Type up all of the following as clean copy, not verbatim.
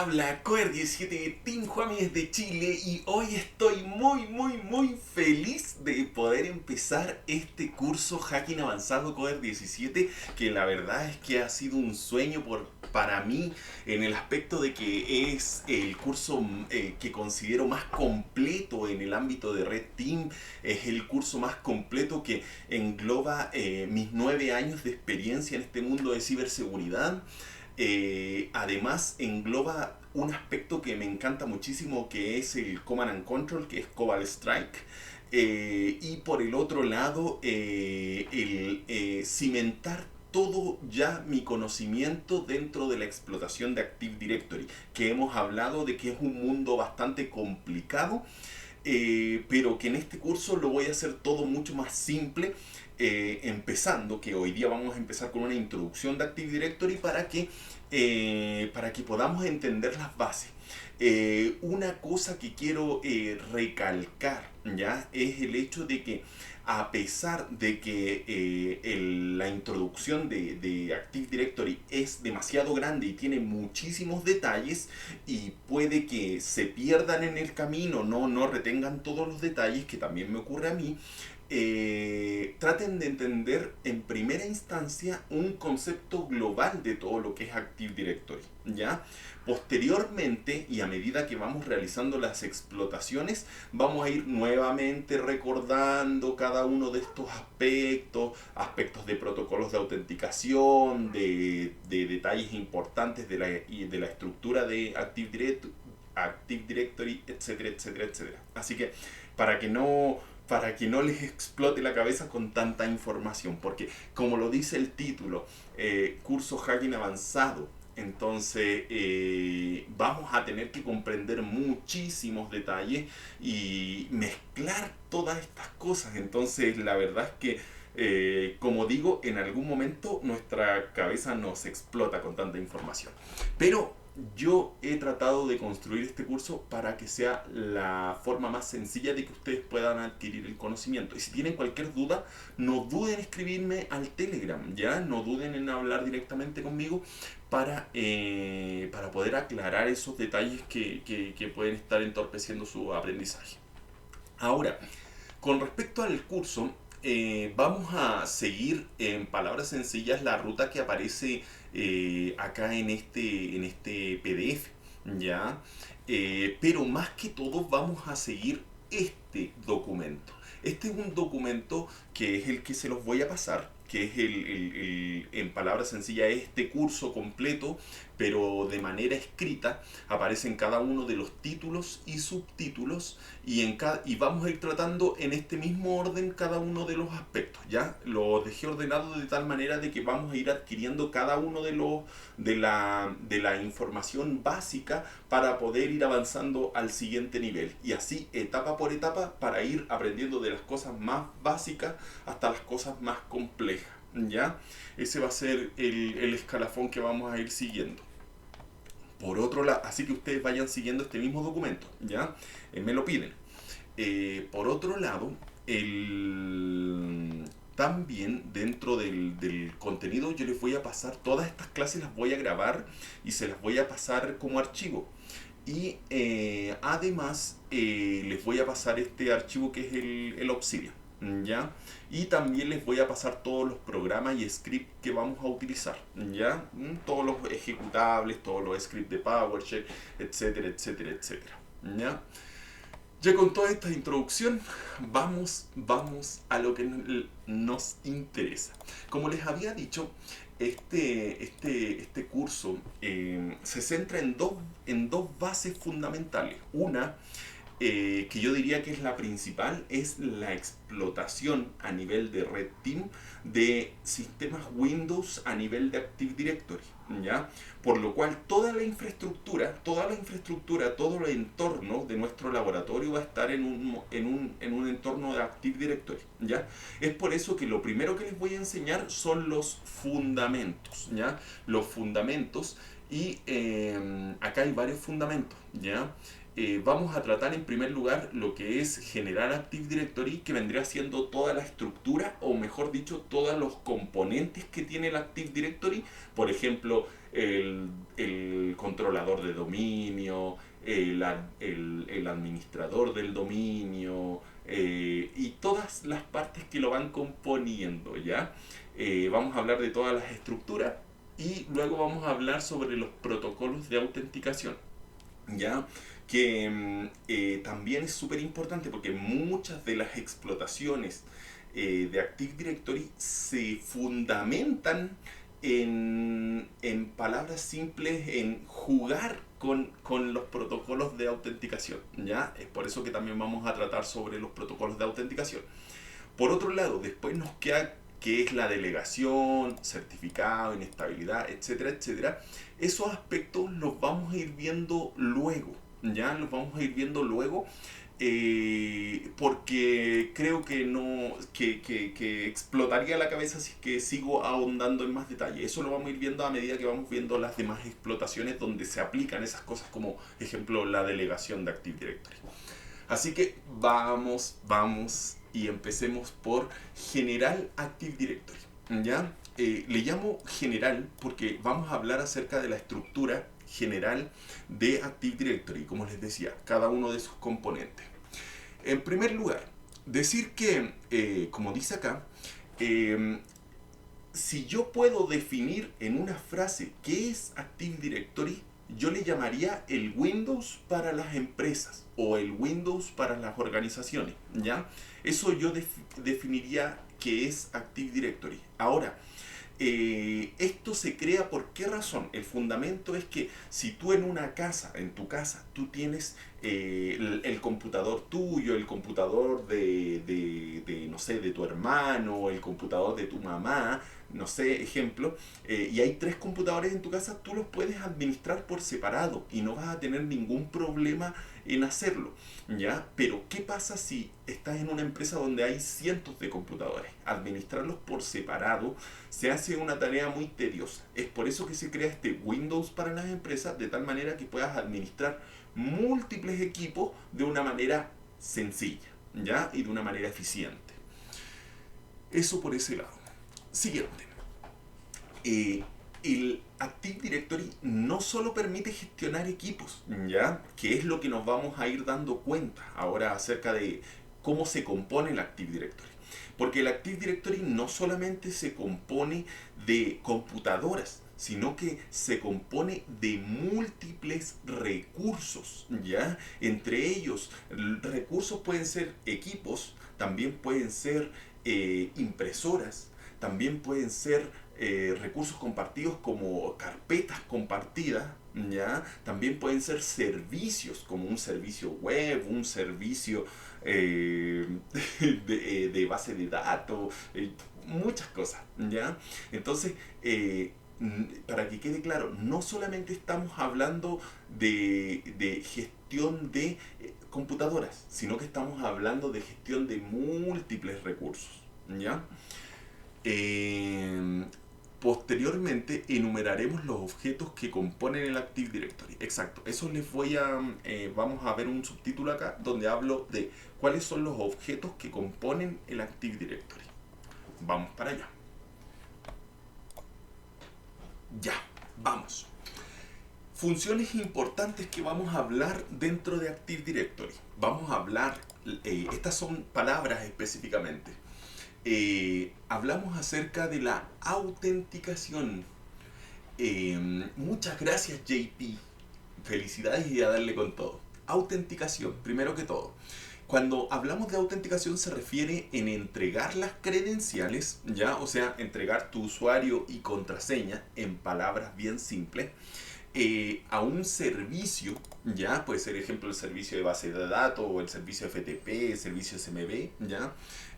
habla Coder17 Team Juami desde Chile y hoy estoy muy feliz de poder empezar este curso Hacking Avanzado Coder17, que la verdad es que ha sido un sueño para mí en el aspecto de que es el curso que considero más completo en el ámbito de Red Team. Es el curso más completo que engloba mis 9 años de experiencia en este mundo de ciberseguridad. Además engloba un aspecto que me encanta muchísimo, que es el Command and Control, que es Cobalt Strike. Y por el otro lado, el cimentar todo ya mi conocimiento dentro de la explotación de Active Directory, que hemos hablado de que es un mundo bastante complicado, pero que en este curso lo voy a hacer todo mucho más simple, empezando, que hoy día vamos a empezar con una introducción de Active Directory para que podamos entender las bases. Una cosa que quiero recalcar, ¿ya? Es el hecho de que a pesar de que la introducción de Active Directory es demasiado grande y tiene muchísimos detalles y puede que se pierdan en el camino, no retengan todos los detalles, que también me ocurre a mí, traten de entender en primera instancia un concepto global de todo lo que es Active Directory, ¿ya? Posteriormente, y a medida que vamos realizando las explotaciones, vamos a ir nuevamente recordando cada uno de estos aspectos de protocolos de autenticación, de detalles importantes de la estructura de Active Directory, etcétera. Así que para que no les explote la cabeza con tanta información, porque como lo dice el título, curso Hacking Avanzado, entonces vamos a tener que comprender muchísimos detalles y mezclar todas estas cosas. Entonces la verdad es que, como digo, en algún momento nuestra cabeza nos explota con tanta información. Pero yo he tratado de construir este curso para que sea la forma más sencilla de que ustedes puedan adquirir el conocimiento. Y si tienen cualquier duda, no duden en escribirme al Telegram, ¿ya? No duden en hablar directamente conmigo para poder aclarar esos detalles que pueden estar entorpeciendo su aprendizaje. Ahora, con respecto al curso, vamos a seguir en palabras sencillas la ruta que aparece acá en este PDF, ¿ya? Pero más que todo vamos a seguir este documento. Este es un documento que es el que se los voy a pasar, que es en palabras sencillas, este curso completo, pero de manera escrita. Aparecen cada uno de los títulos y subtítulos, y vamos a ir tratando en este mismo orden cada uno de los aspectos, ¿ya? Lo dejé ordenado de tal manera de que vamos a ir adquiriendo cada uno de la información básica para poder ir avanzando al siguiente nivel, y así etapa por etapa para ir aprendiendo de las cosas más básicas hasta las cosas más complejas, ¿ya? Ese va a ser el escalafón que vamos a ir siguiendo. Por otro lado, así que ustedes vayan siguiendo este mismo documento, ¿ya? Me lo piden. Por otro lado, también dentro del contenido yo les voy a pasar, todas estas clases las voy a grabar y se las voy a pasar como archivo. Y además les voy a pasar este archivo que es el Obsidian, ¿ya? Y también les voy a pasar todos los programas y scripts que vamos a utilizar, ¿ya? Todos los ejecutables, todos los scripts de PowerShell, etcétera, ¿ya? Ya con toda esta introducción, vamos a lo que nos interesa. Como les había dicho, este curso se centra en dos bases fundamentales. Una, que yo diría que es la principal, es la explotación a nivel de Red Team de sistemas Windows a nivel de Active Directory, ¿ya? Por lo cual todo el entorno de nuestro laboratorio va a estar en un entorno de Active Directory, ¿ya? Es por eso que lo primero que les voy a enseñar son los fundamentos, ¿ya? Los fundamentos, y acá hay varios fundamentos, ¿ya? Vamos a tratar en primer lugar lo que es generar Active Directory, que vendría siendo toda la estructura, o mejor dicho, todos los componentes que tiene el Active Directory. Por ejemplo, el controlador de dominio, el administrador del dominio, y todas las partes que lo van componiendo, ¿ya? Vamos a hablar de todas las estructuras y luego vamos a hablar sobre los protocolos de autenticación, ¿ya? Que también es súper importante porque muchas de las explotaciones de Active Directory se fundamentan en palabras simples, en jugar con los protocolos de autenticación, ¿ya? Es por eso que también vamos a tratar sobre los protocolos de autenticación. Por otro lado, después nos queda que es la delegación, certificado, inestabilidad, etcétera, etcétera. Esos aspectos los vamos a ir viendo luego, ¿ya? Los vamos a ir viendo luego, porque creo que no que explotaría la cabeza si es que sigo ahondando en más detalle. Eso lo vamos a ir viendo a medida que vamos viendo las demás explotaciones donde se aplican esas cosas, como ejemplo la delegación de Active Directory. Así que vamos y empecemos por General Active Directory, ¿ya? Le llamo general porque vamos a hablar acerca de la estructura general de Active Directory, como les decía, cada uno de sus componentes. En primer lugar, decir que, como dice acá, si yo puedo definir en una frase qué es Active Directory, yo le llamaría el Windows para las empresas o el Windows para las organizaciones, ¿ya? Eso yo definiría que es Active Directory. Ahora, esto se crea ¿por qué razón? El fundamento es que si tú en tu casa, tú tienes el computador tuyo, el computador no sé, de tu hermano, el computador de tu mamá, no sé, ejemplo, y hay 3 computadores en tu casa, tú los puedes administrar por separado y no vas a tener ningún problema en hacerlo, ¿ya? Pero ¿qué pasa si estás en una empresa donde hay cientos de computadores? Administrarlos por separado se hace una tarea muy tediosa. Es por eso que se crea este Windows para las empresas, de tal manera que puedas administrar múltiples equipos de una manera sencilla, ¿ya? Y de una manera eficiente. Eso por ese lado. Siguiente. El Active Directory no solo permite gestionar equipos, ¿ya? Que es lo que nos vamos a ir dando cuenta ahora acerca de cómo se compone el Active Directory. Porque el Active Directory no solamente se compone de computadoras, sino que se compone de múltiples recursos, ¿ya? Entre ellos, recursos pueden ser equipos, también pueden ser impresoras, también pueden ser recursos compartidos como carpetas compartidas, ¿ya? También pueden ser servicios como un servicio web, un servicio de base de datos, muchas cosas, ¿ya? Entonces, para que quede claro, no solamente estamos hablando de gestión de computadoras, sino que estamos hablando de gestión de múltiples recursos, ¿ya? Eh, Posteriormente enumeraremos los objetos que componen el Active Directory. Exacto, eso les voy a... vamos a ver un subtítulo acá donde hablo de cuáles son los objetos que componen el Active Directory. Vamos para allá. Ya, vamos. Funciones importantes que vamos a hablar dentro de Active Directory. Vamos a hablar, estas son palabras específicamente. Hablamos acerca de la autenticación. Muchas gracias, JP. Felicidades y a darle con todo. Autenticación, primero que todo. Cuando hablamos de autenticación se refiere en entregar las credenciales, ¿ya? O sea, entregar tu usuario y contraseña en palabras bien simples. A un servicio, ya puede ser ejemplo el servicio de base de datos o el servicio FTP, el servicio SMB, ya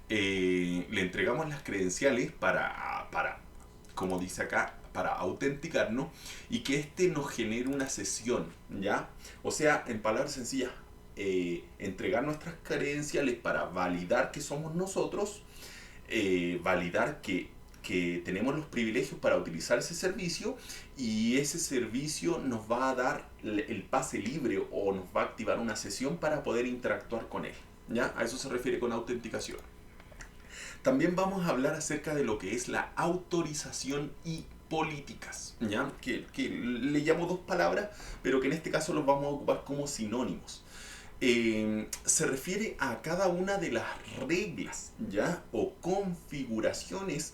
le entregamos las credenciales para, como dice acá, para autenticarnos y que éste nos genere una sesión, ya, o sea, en palabras sencillas, entregar nuestras credenciales para validar que somos nosotros, validar que tenemos los privilegios para utilizar ese servicio y ese servicio nos va a dar el pase libre o nos va a activar una sesión para poder interactuar con él, ¿ya? A eso se refiere con autenticación. También vamos a hablar acerca de lo que es la autorización y políticas, ¿ya? Que le llamo dos palabras, pero que en este caso los vamos a ocupar como sinónimos. Se refiere a cada una de las reglas, ¿ya? O configuraciones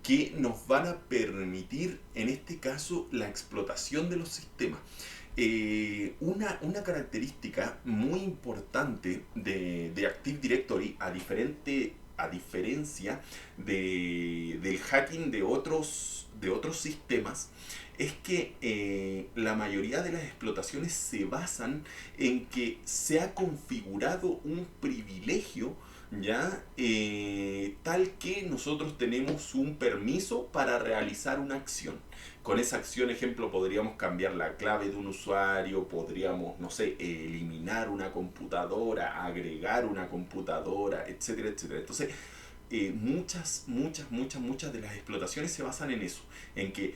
que nos van a permitir, en este caso, la explotación de los sistemas. Una característica muy importante de Active Directory, a diferencia del hacking de otros sistemas, es que la mayoría de las explotaciones se basan en que se ha configurado un privilegio, ya tal que nosotros tenemos un permiso para realizar una acción. Con esa acción, ejemplo, podríamos cambiar la clave de un usuario, podríamos, no sé, eliminar una computadora, agregar una computadora, etcétera, etcétera. Entonces, muchas de las explotaciones se basan en eso, en que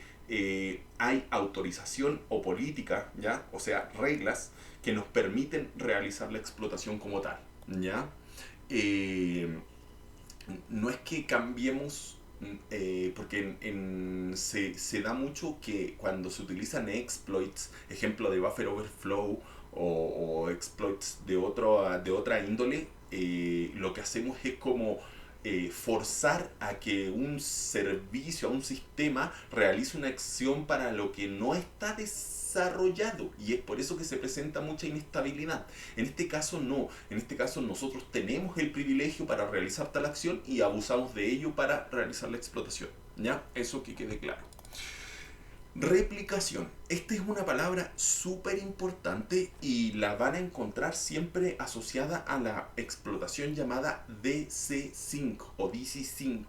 hay autorización o política, ¿ya? O sea, reglas que nos permiten realizar la explotación como tal, ¿ya? Eh, no es que cambiemos, porque se da mucho que cuando se utilizan exploits, ejemplo de buffer overflow o exploits de otra índole, lo que hacemos es como forzar a que un servicio, a un sistema, realice una acción para lo que no está desarrollado, y es por eso que se presenta mucha inestabilidad. En este caso no, en este caso nosotros tenemos el privilegio para realizar tal acción y abusamos de ello para realizar la explotación, ¿ya? Eso que quede claro. Replicación. Esta es una palabra súper importante y la van a encontrar siempre asociada a la explotación llamada DC-Sync o DC-Sync,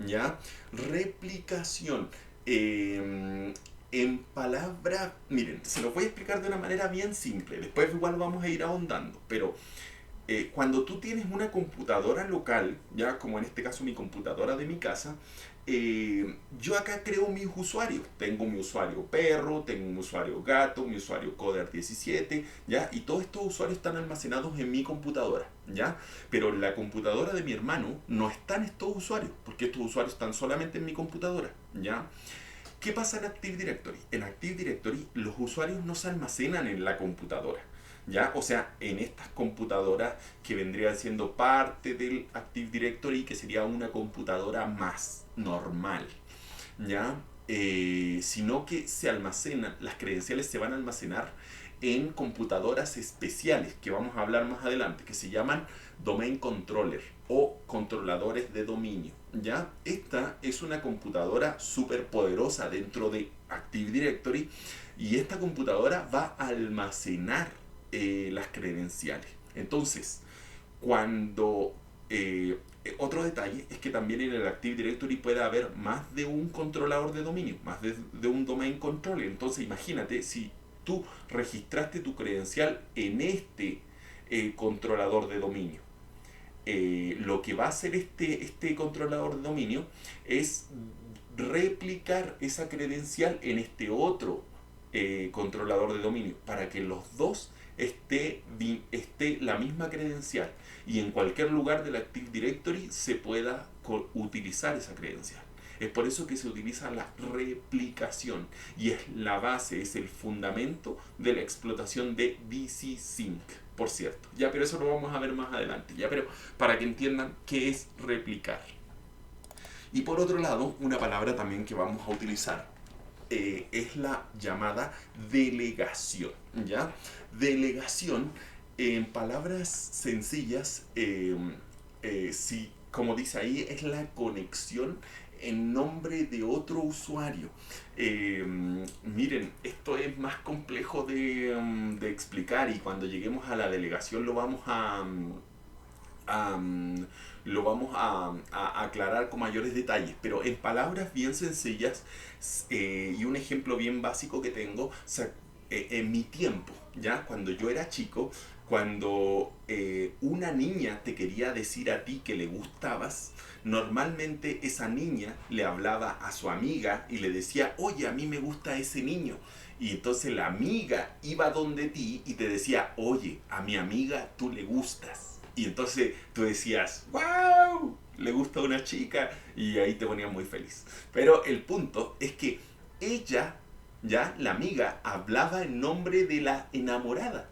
¿ya? Replicación. En palabra, miren, se los voy a explicar de una manera bien simple, después igual vamos a ir ahondando, pero cuando tú tienes una computadora local, ya como en este caso mi computadora de mi casa, yo acá creo mis usuarios. Tengo mi usuario perro, tengo mi usuario gato, mi usuario coder17, ¿ya? Y todos estos usuarios están almacenados en mi computadora, ¿ya? Pero en la computadora de mi hermano no están estos usuarios, porque estos usuarios están solamente en mi computadora, ¿ya? ¿Qué pasa en Active Directory? En Active Directory los usuarios no se almacenan en la computadora, ¿ya? O sea, en estas computadoras que vendrían siendo parte del Active Directory, que sería una computadora más normal, ¿ya? Sino que se almacenan, las credenciales se van a almacenar en computadoras especiales, que vamos a hablar más adelante, que se llaman Domain Controller o controladores de dominio, ¿ya? Esta es una computadora súper poderosa dentro de Active Directory, y esta computadora va a almacenar las credenciales. Entonces, cuando otro detalle es que también en el Active Directory puede haber más de un controlador de dominio, más de un domain controller. Entonces imagínate si tú registraste tu credencial en este controlador de dominio. Lo que va a hacer este controlador de dominio es replicar esa credencial en este otro controlador de dominio para que los dos esté la misma credencial y en cualquier lugar del Active Directory se pueda utilizar esa credencial. Es por eso que se utiliza la replicación y es la base, es el fundamento de la explotación de DC Sync, por cierto. Ya, pero eso lo vamos a ver más adelante. Ya, pero para que entiendan qué es replicar. Y por otro lado, una palabra también que vamos a utilizar es la llamada delegación, ¿ya? Delegación, en palabras sencillas, si, como dice ahí, es la conexión en nombre de otro usuario. Miren, esto es más complejo de explicar, y cuando lleguemos a la delegación lo vamos a aclarar con mayores detalles, pero en palabras bien sencillas, y un ejemplo bien básico que tengo, en mi tiempo, ya cuando yo era chico, cuando una niña te quería decir a ti que le gustabas, normalmente esa niña le hablaba a su amiga y le decía, oye, a mí me gusta ese niño. Y entonces la amiga iba donde ti y te decía, oye, a mi amiga tú le gustas. Y entonces tú decías, wow, le gusta a una chica, y ahí te ponías muy feliz. Pero el punto es que ella, ya, la amiga, hablaba en nombre de la enamorada.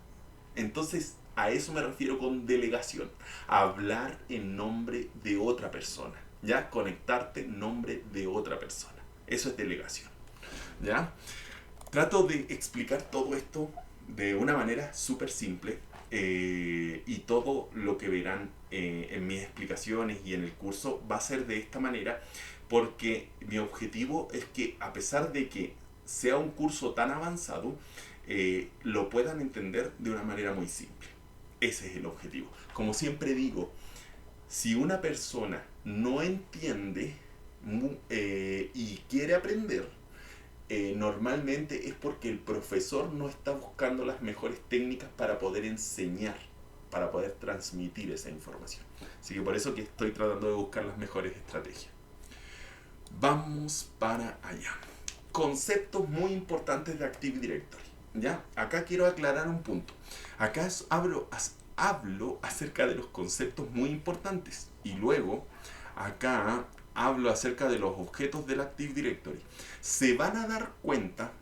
Entonces, a eso me refiero con delegación. Hablar en nombre de otra persona. ¿Ya? Conectarte en nombre de otra persona. Eso es delegación. ¿Ya? Trato de explicar todo esto de una manera súper simple. Y todo lo que verán en mis explicaciones y en el curso va a ser de esta manera. Porque mi objetivo es que, a pesar de que sea un curso tan avanzado, lo puedan entender de una manera muy simple. Ese es el objetivo. Como siempre digo, si una persona no entiende y quiere aprender, normalmente es porque el profesor no está buscando las mejores técnicas para poder enseñar, para poder transmitir esa información. Así que por eso que estoy tratando de buscar las mejores estrategias. Vamos para allá. Conceptos muy importantes de Active Directory. ¿Ya? Acá quiero aclarar un punto. Acá hablo acerca de los conceptos muy importantes y luego acá hablo acerca de los objetos del Active Directory. Se van a dar cuenta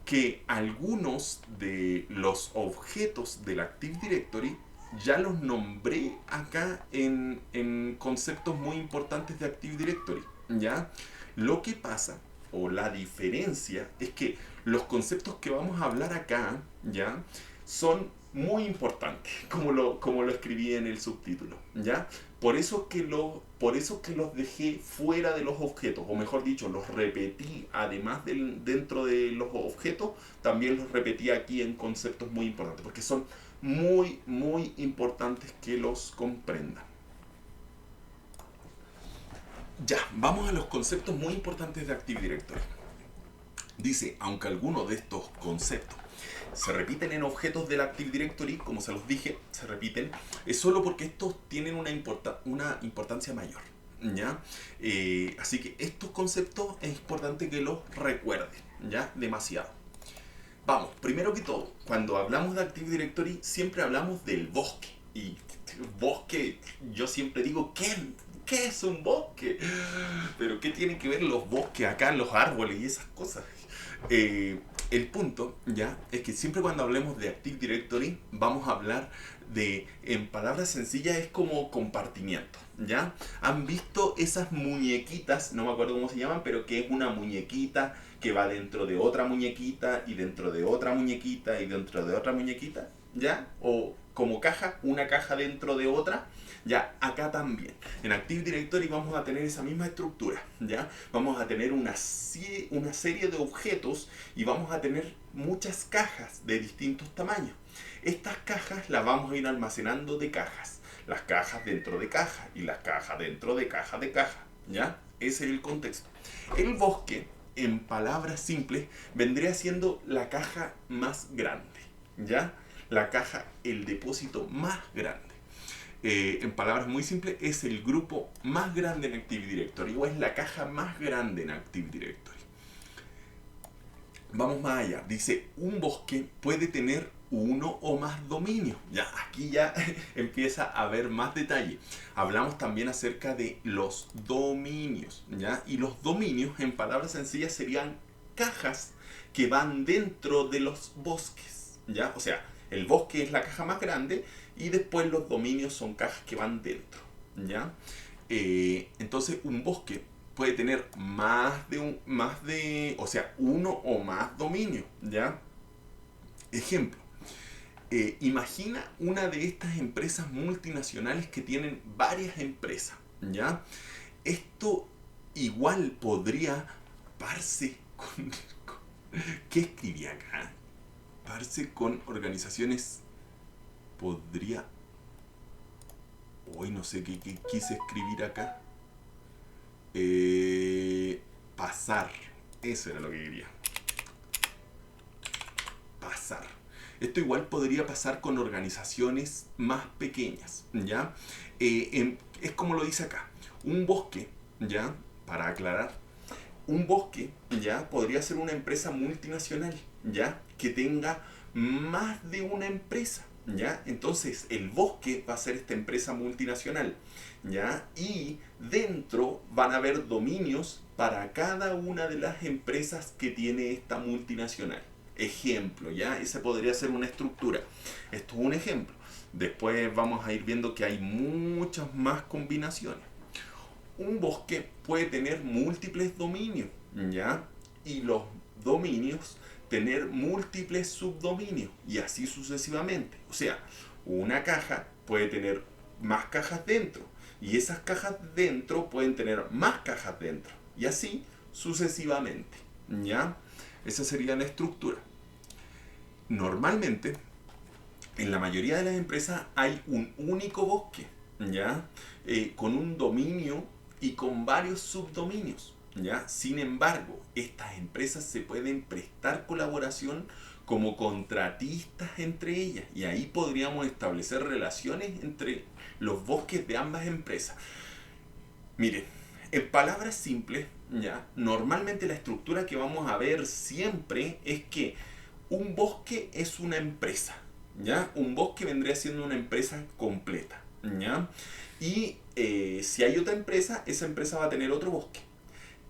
que algunos de los objetos del Active Directory ya los nombré acá en conceptos muy importantes de Active Directory. ¿Ya? Lo que pasa o la diferencia es que los conceptos que vamos a hablar acá, ¿ya? Son muy importantes, como lo escribí en el subtítulo, ¿ya? Por eso que los dejé fuera de los objetos, o mejor dicho, los repetí, además dentro de los objetos, también los repetí aquí en conceptos muy importantes, porque son muy, muy importantes que los comprendan. Ya, vamos a los conceptos muy importantes de Active Directory. Dice, aunque algunos de estos conceptos se repiten en objetos del Active Directory, como se los dije, se repiten, es solo porque estos tienen una importancia mayor. ¿Ya? Así que estos conceptos es importante que los recuerden, ¿ya? Demasiado. Vamos, primero que todo, cuando hablamos de Active Directory, siempre hablamos del bosque. Y bosque, yo siempre digo, ¿qué es un bosque? Pero ¿qué tienen que ver los bosques acá, los árboles y esas cosas? El punto, ya, es que siempre cuando hablemos de Active Directory vamos a hablar de, en palabras sencillas, es como compartimiento, ¿ya? ¿Han visto esas muñequitas? No me acuerdo cómo se llaman, pero que es una muñequita que va dentro de otra muñequita y dentro de otra muñequita y dentro de otra muñequita, ¿ya? O como caja, una caja dentro de otra. Ya, acá también. En Active Directory vamos a tener esa misma estructura, ¿ya? Vamos a tener una serie de objetos y vamos a tener muchas cajas de distintos tamaños. Estas cajas las vamos a ir almacenando de cajas. Las cajas dentro de cajas y las cajas dentro de caja de caja, ¿ya? Ese es el contexto. El bosque, en palabras simples, vendría siendo la caja más grande, ¿ya? La caja, el depósito más grande. En palabras muy simples, es el grupo más grande en Active Directory o es la caja más grande en Active Directory. Vamos más allá. Dice, un bosque puede tener uno o más dominios. Ya, aquí ya empieza a haber más detalle. Hablamos también acerca de los dominios, ¿ya? Y los dominios, en palabras sencillas, serían cajas que van dentro de los bosques, ¿ya? O sea, el bosque es la caja más grande y después los dominios son cajas que van dentro, ¿ya? Entonces un bosque puede tener o sea, uno o más dominios, ¿ya? Ejemplo, imagina una de estas empresas multinacionales que tienen varias empresas, ¿ya? Esto igual podría parse con ¿qué escribí acá? Parse con organizaciones podría... Hoy no sé qué quise escribir acá. Pasar. Eso era lo que quería. Pasar. Esto igual podría pasar con organizaciones más pequeñas, ¿ya? Es como lo dice acá. Un bosque, ¿ya? Para aclarar. Un bosque, ¿ya? Podría ser una empresa multinacional, ¿ya? Que tenga más de una empresa, ¿ya? Entonces el bosque va a ser esta empresa multinacional, ¿ya? Y dentro van a haber dominios para cada una de las empresas que tiene esta multinacional. Ejemplo, ¿ya? Esa podría ser una estructura. Esto es un ejemplo. Después vamos a ir viendo que hay muchas más combinaciones. Un bosque puede tener múltiples dominios, ¿ya? Y los dominios tener múltiples subdominios y así sucesivamente. O sea, una caja puede tener más cajas dentro y esas cajas dentro pueden tener más cajas dentro y así sucesivamente, ¿ya? Esa sería la estructura. Normalmente, en la mayoría de las empresas hay un único bosque, ¿ya? Con un dominio y con varios subdominios, ¿ya? Sin embargo, estas empresas se pueden prestar colaboración como contratistas entre ellas y ahí podríamos establecer relaciones entre los bosques de ambas empresas. Miren, en palabras simples, ¿ya? Normalmente la estructura que vamos a ver siempre es que un bosque es una empresa, ¿ya? Un bosque vendría siendo una empresa completa, ¿ya? Y si hay otra empresa, esa empresa va a tener otro bosque.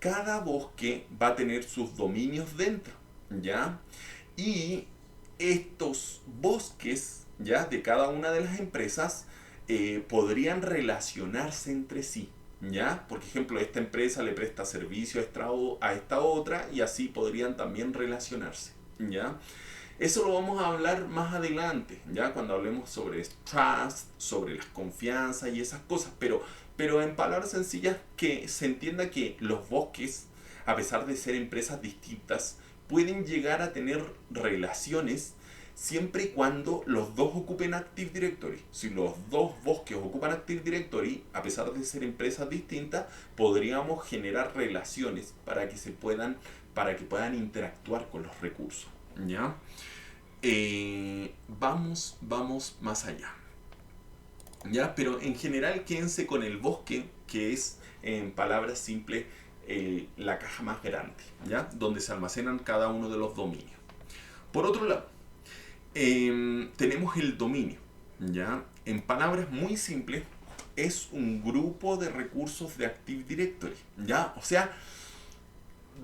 Cada bosque va a tener sus dominios dentro, ¿ya? Y estos bosques, ¿ya? De cada una de las empresas podrían relacionarse entre sí, ¿ya? Por ejemplo, esta empresa le presta servicio a esta otra y así podrían también relacionarse, ¿ya? Eso lo vamos a hablar más adelante, ya cuando hablemos sobre trust, sobre las confianzas y esas cosas, pero en palabras sencillas que se entienda que los bosques, a pesar de ser empresas distintas, pueden llegar a tener relaciones siempre y cuando los dos ocupen Active Directory. Si los dos bosques ocupan Active Directory, a pesar de ser empresas distintas, podríamos generar relaciones para que puedan interactuar con los recursos, ¿ya? Vamos más allá, ¿ya? Pero en general quédense con el bosque, que es, en palabras simples, la caja más grande, ¿ya? Donde se almacenan cada uno de los dominios. Por otro lado, tenemos el dominio, ¿ya? En palabras muy simples, es un grupo de recursos de Active Directory, ¿ya? O sea,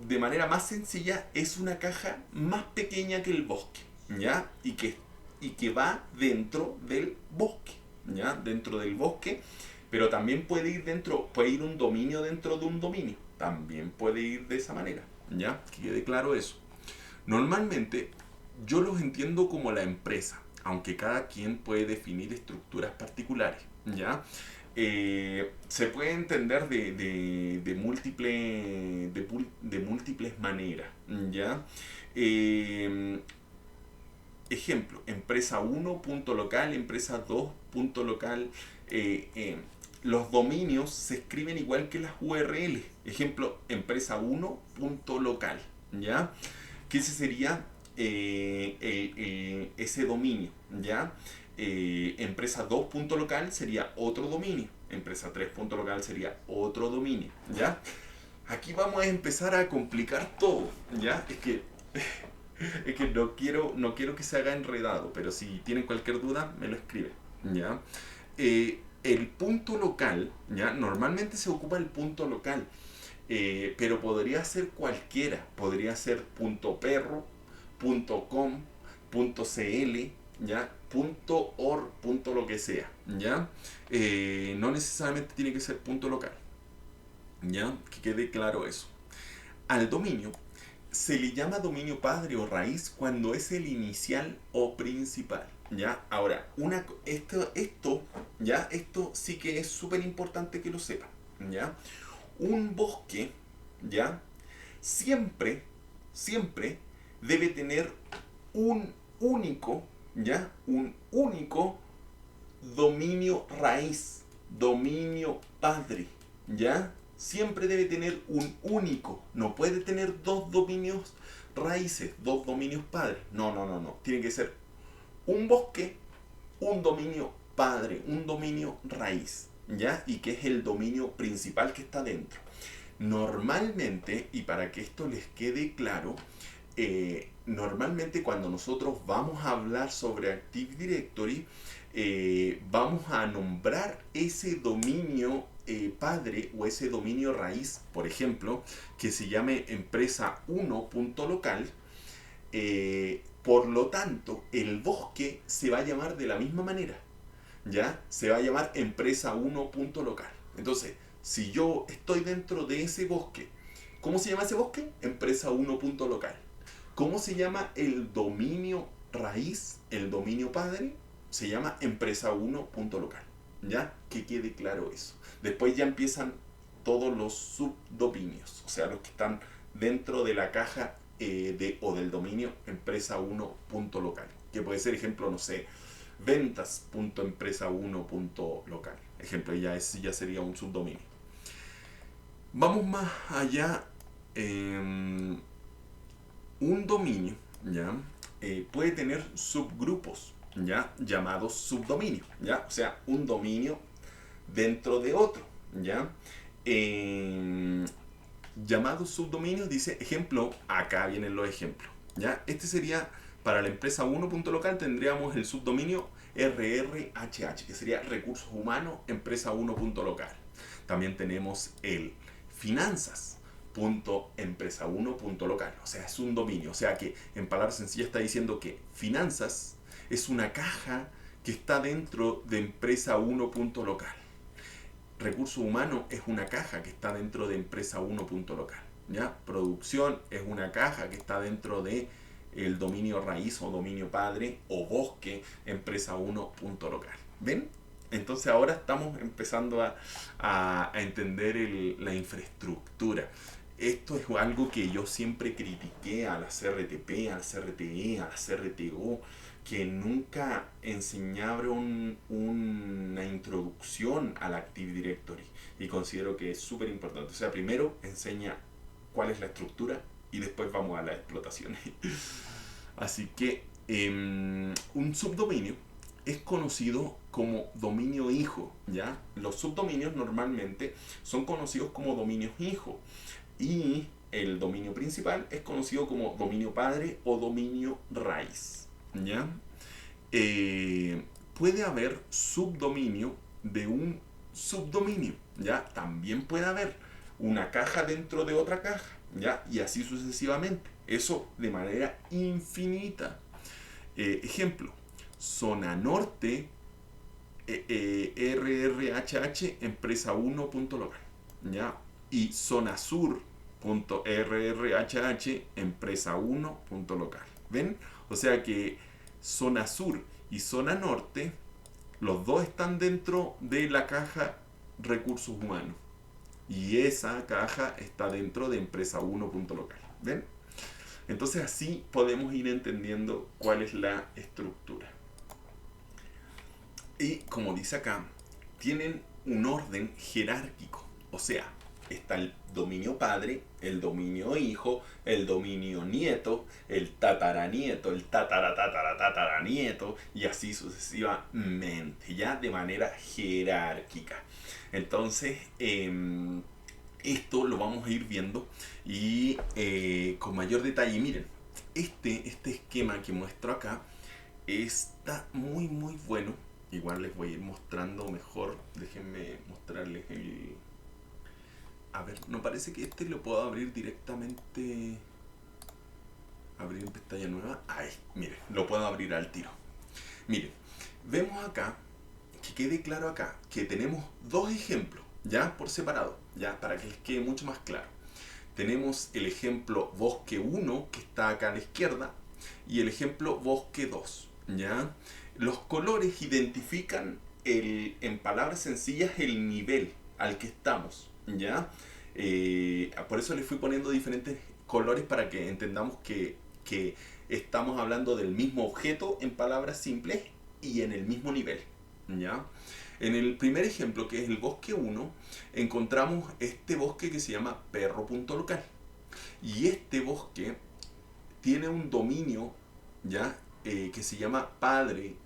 de manera más sencilla, es una caja más pequeña que el bosque, ¿ya? Y que va dentro del bosque, ¿ya? Dentro del bosque, pero también puede ir un dominio dentro de un dominio, también puede ir de esa manera, ¿ya? Que quede claro eso. Normalmente, yo los entiendo como la empresa, aunque cada quien puede definir estructuras particulares, ¿ya? Se puede entender de múltiples maneras, ¿ya? Ejemplo, empresa 1, punto local, empresa 2, punto local. Los dominios se escriben igual que las URL. Ejemplo, empresa 1, punto local, ¿ya? Que ese sería ese dominio, ¿ya? Empresa 2 punto local sería otro dominio. Empresa 3 punto local sería otro dominio, ¿ya? Aquí vamos a empezar a complicar todo, ¿ya? Es que no quiero que se haga enredado, pero si tienen cualquier duda, me lo escriben, ¿ya? El punto local, ¿ya? Normalmente se ocupa el punto local, pero podría ser cualquiera. Podría ser punto perro, punto .com, punto .cl, ¿ya? Punto .org, punto lo que sea, ¿ya? No necesariamente tiene que ser punto local, ¿ya? Que quede claro eso. Al dominio se le llama dominio padre o raíz cuando es el inicial o principal, ¿ya? Ahora, esto sí que es súper importante que lo sepan, ¿ya? Un bosque, ¿ya? Siempre debe tener un único, ¿ya? Un único dominio raíz, dominio padre, ¿ya? Siempre debe tener un único, no puede tener dos dominios raíces, dos dominios padres. No. Tiene que ser un bosque, un dominio padre, un dominio raíz, ¿ya? Y que es el dominio principal que está dentro. Normalmente, y para que esto les quede claro, normalmente cuando nosotros vamos a hablar sobre Active Directory, vamos a nombrar ese dominio padre o ese dominio raíz, por ejemplo, que se llame empresa1.local. Por lo tanto, el bosque se va a llamar de la misma manera, ¿ya? Se va a llamar empresa1.local. Entonces, si yo estoy dentro de ese bosque, ¿cómo se llama ese bosque? Empresa1.local. ¿Cómo se llama el dominio raíz, el dominio padre? Se llama empresa1.local. ¿Ya? Que quede claro eso. Después ya empiezan todos los subdominios, o sea, los que están dentro de la caja o del dominio empresa1.local. Que puede ser, ejemplo, no sé, ventas.empresa1.local. Ejemplo, ya sería un subdominio. Vamos más allá. Un dominio, ¿ya? Puede tener subgrupos, ¿ya? Llamados subdominios, ¿ya? O sea, un dominio dentro de otro, ¿ya? Llamados subdominios, dice ejemplo, acá vienen los ejemplos, ¿ya? Este sería, para la empresa 1.local tendríamos el subdominio RRHH, que sería recursos humanos, empresa 1.local. También tenemos el finanzas.empresa1.local, o sea, es un dominio, o sea que en palabras sencillas está diciendo que finanzas es una caja que está dentro de empresa 1.local. Recursos humanos es una caja que está dentro de empresa 1.local, ¿ya? Producción es una caja que está dentro de el dominio raíz o dominio padre o bosque empresa 1.local. ¿Ven? Entonces ahora estamos empezando a entender la infraestructura. Esto es algo que yo siempre critiqué a la CRTP, a la CRTE, a la CRTO, que nunca enseñaron una introducción al Active Directory. Y considero que es súper importante. O sea, primero enseña cuál es la estructura y después vamos a las explotaciones. Así que un subdominio es conocido como dominio hijo, ¿ya? Los subdominios normalmente son conocidos como dominios hijo y el dominio principal es conocido como dominio padre o dominio raíz, ¿ya? Puede haber subdominio de un subdominio, ¿ya? También puede haber una caja dentro de otra caja, ¿ya? Y así sucesivamente. Eso de manera infinita. Ejemplo, zona norte, RRHH, empresa 1.local, ¿ya? Y zona sur, .rrhh, empresa 1.local. ¿Ven? O sea que zona sur y zona norte, los dos están dentro de la caja recursos humanos. Y esa caja está dentro de empresa 1.local. ¿Ven? Entonces así podemos ir entendiendo cuál es la estructura. Y como dice acá, tienen un orden jerárquico. O sea, está el dominio padre, el dominio hijo, el dominio nieto, el tataranieto, el tataranieto y así sucesivamente, ya de manera jerárquica. Entonces, esto lo vamos a ir viendo y con mayor detalle. Miren, este esquema que muestro acá está muy bueno. Igual les voy a ir mostrando mejor. Déjenme mostrarles el... A ver, no parece que este lo puedo abrir directamente. Abrir en pestaña nueva. Ahí, miren, lo puedo abrir al tiro. Miren, vemos acá, que quede claro acá, que tenemos dos ejemplos, ya por separado, ya para que les quede mucho más claro. Tenemos el ejemplo bosque 1, que está acá a la izquierda, y el ejemplo bosque 2, ¿ya? Los colores identifican, en palabras sencillas, el nivel al que estamos, ¿ya? Por eso les fui poniendo diferentes colores para que entendamos que estamos hablando del mismo objeto en palabras simples y en el mismo nivel, ¿ya? En el primer ejemplo, que es el bosque 1, encontramos este bosque que se llama perro.local. Y este bosque tiene un dominio, ¿ya? Que se llama padre,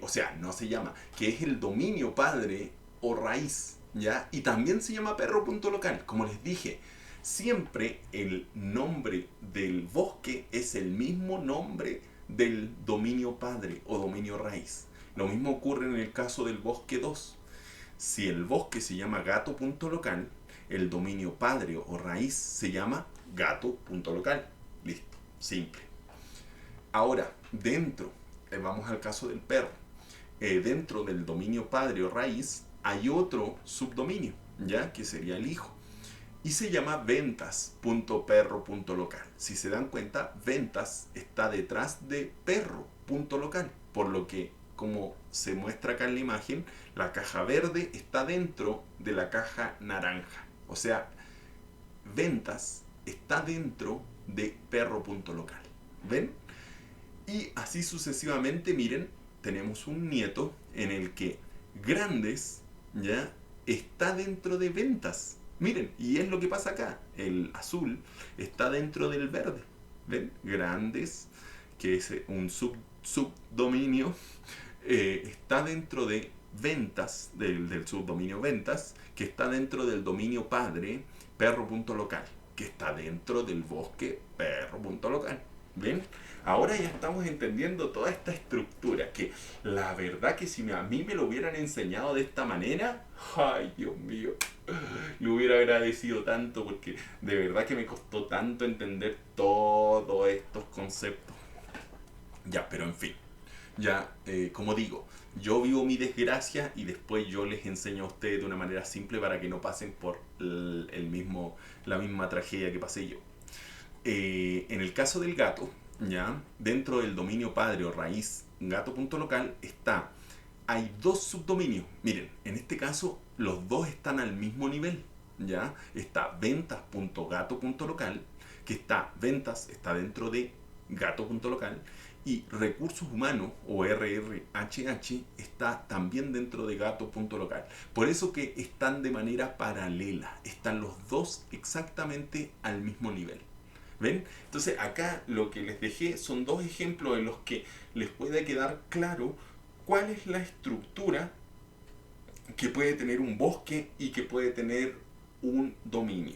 o sea, no se llama, que es el dominio padre o raíz, ¿ya? Y también se llama perro.local. Como les dije, siempre el nombre del bosque es el mismo nombre del dominio padre o dominio raíz. Lo mismo ocurre en el caso del bosque 2. Si el bosque se llama gato.local, el dominio padre o raíz se llama gato.local. Listo, simple. Ahora, vamos al caso del perro. Dentro del dominio padre o raíz hay otro subdominio, ¿ya? Que sería el hijo. Y se llama ventas.perro.local. Si se dan cuenta, ventas está detrás de perro.local. Por lo que, como se muestra acá en la imagen, la caja verde está dentro de la caja naranja. O sea, ventas está dentro de perro.local. ¿Ven? Y así sucesivamente, miren, tenemos un nieto en el que grandes, ¿ya? Está dentro de ventas. Miren, y es lo que pasa acá. El azul está dentro del verde. ¿Ven? Grandes, que es un subdominio, está dentro de ventas, del subdominio ventas, que está dentro del dominio padre, perro.local, que está dentro del bosque, perro.local. ¿Ven? Ahora ya estamos entendiendo toda esta estructura, que la verdad que si a mí me lo hubieran enseñado de esta manera, ay Dios mío, le hubiera agradecido tanto, porque de verdad que me costó tanto entender todos estos conceptos. Ya, pero en fin, ya, como digo, yo vivo mi desgracia y después yo les enseño a ustedes de una manera simple para que no pasen por la misma tragedia que pasé yo. En el caso del gato, ¿ya? Dentro del dominio padre o raíz gato.local hay dos subdominios. Miren, en este caso los dos están al mismo nivel, ¿ya? Está ventas.gato.local, que ventas está dentro de gato.local, y recursos humanos o RRHH está también dentro de gato.local. Por eso que están de manera paralela, están los dos exactamente al mismo nivel. ¿Ven? Entonces acá lo que les dejé son dos ejemplos en los que les puede quedar claro cuál es la estructura que puede tener un bosque y que puede tener un dominio,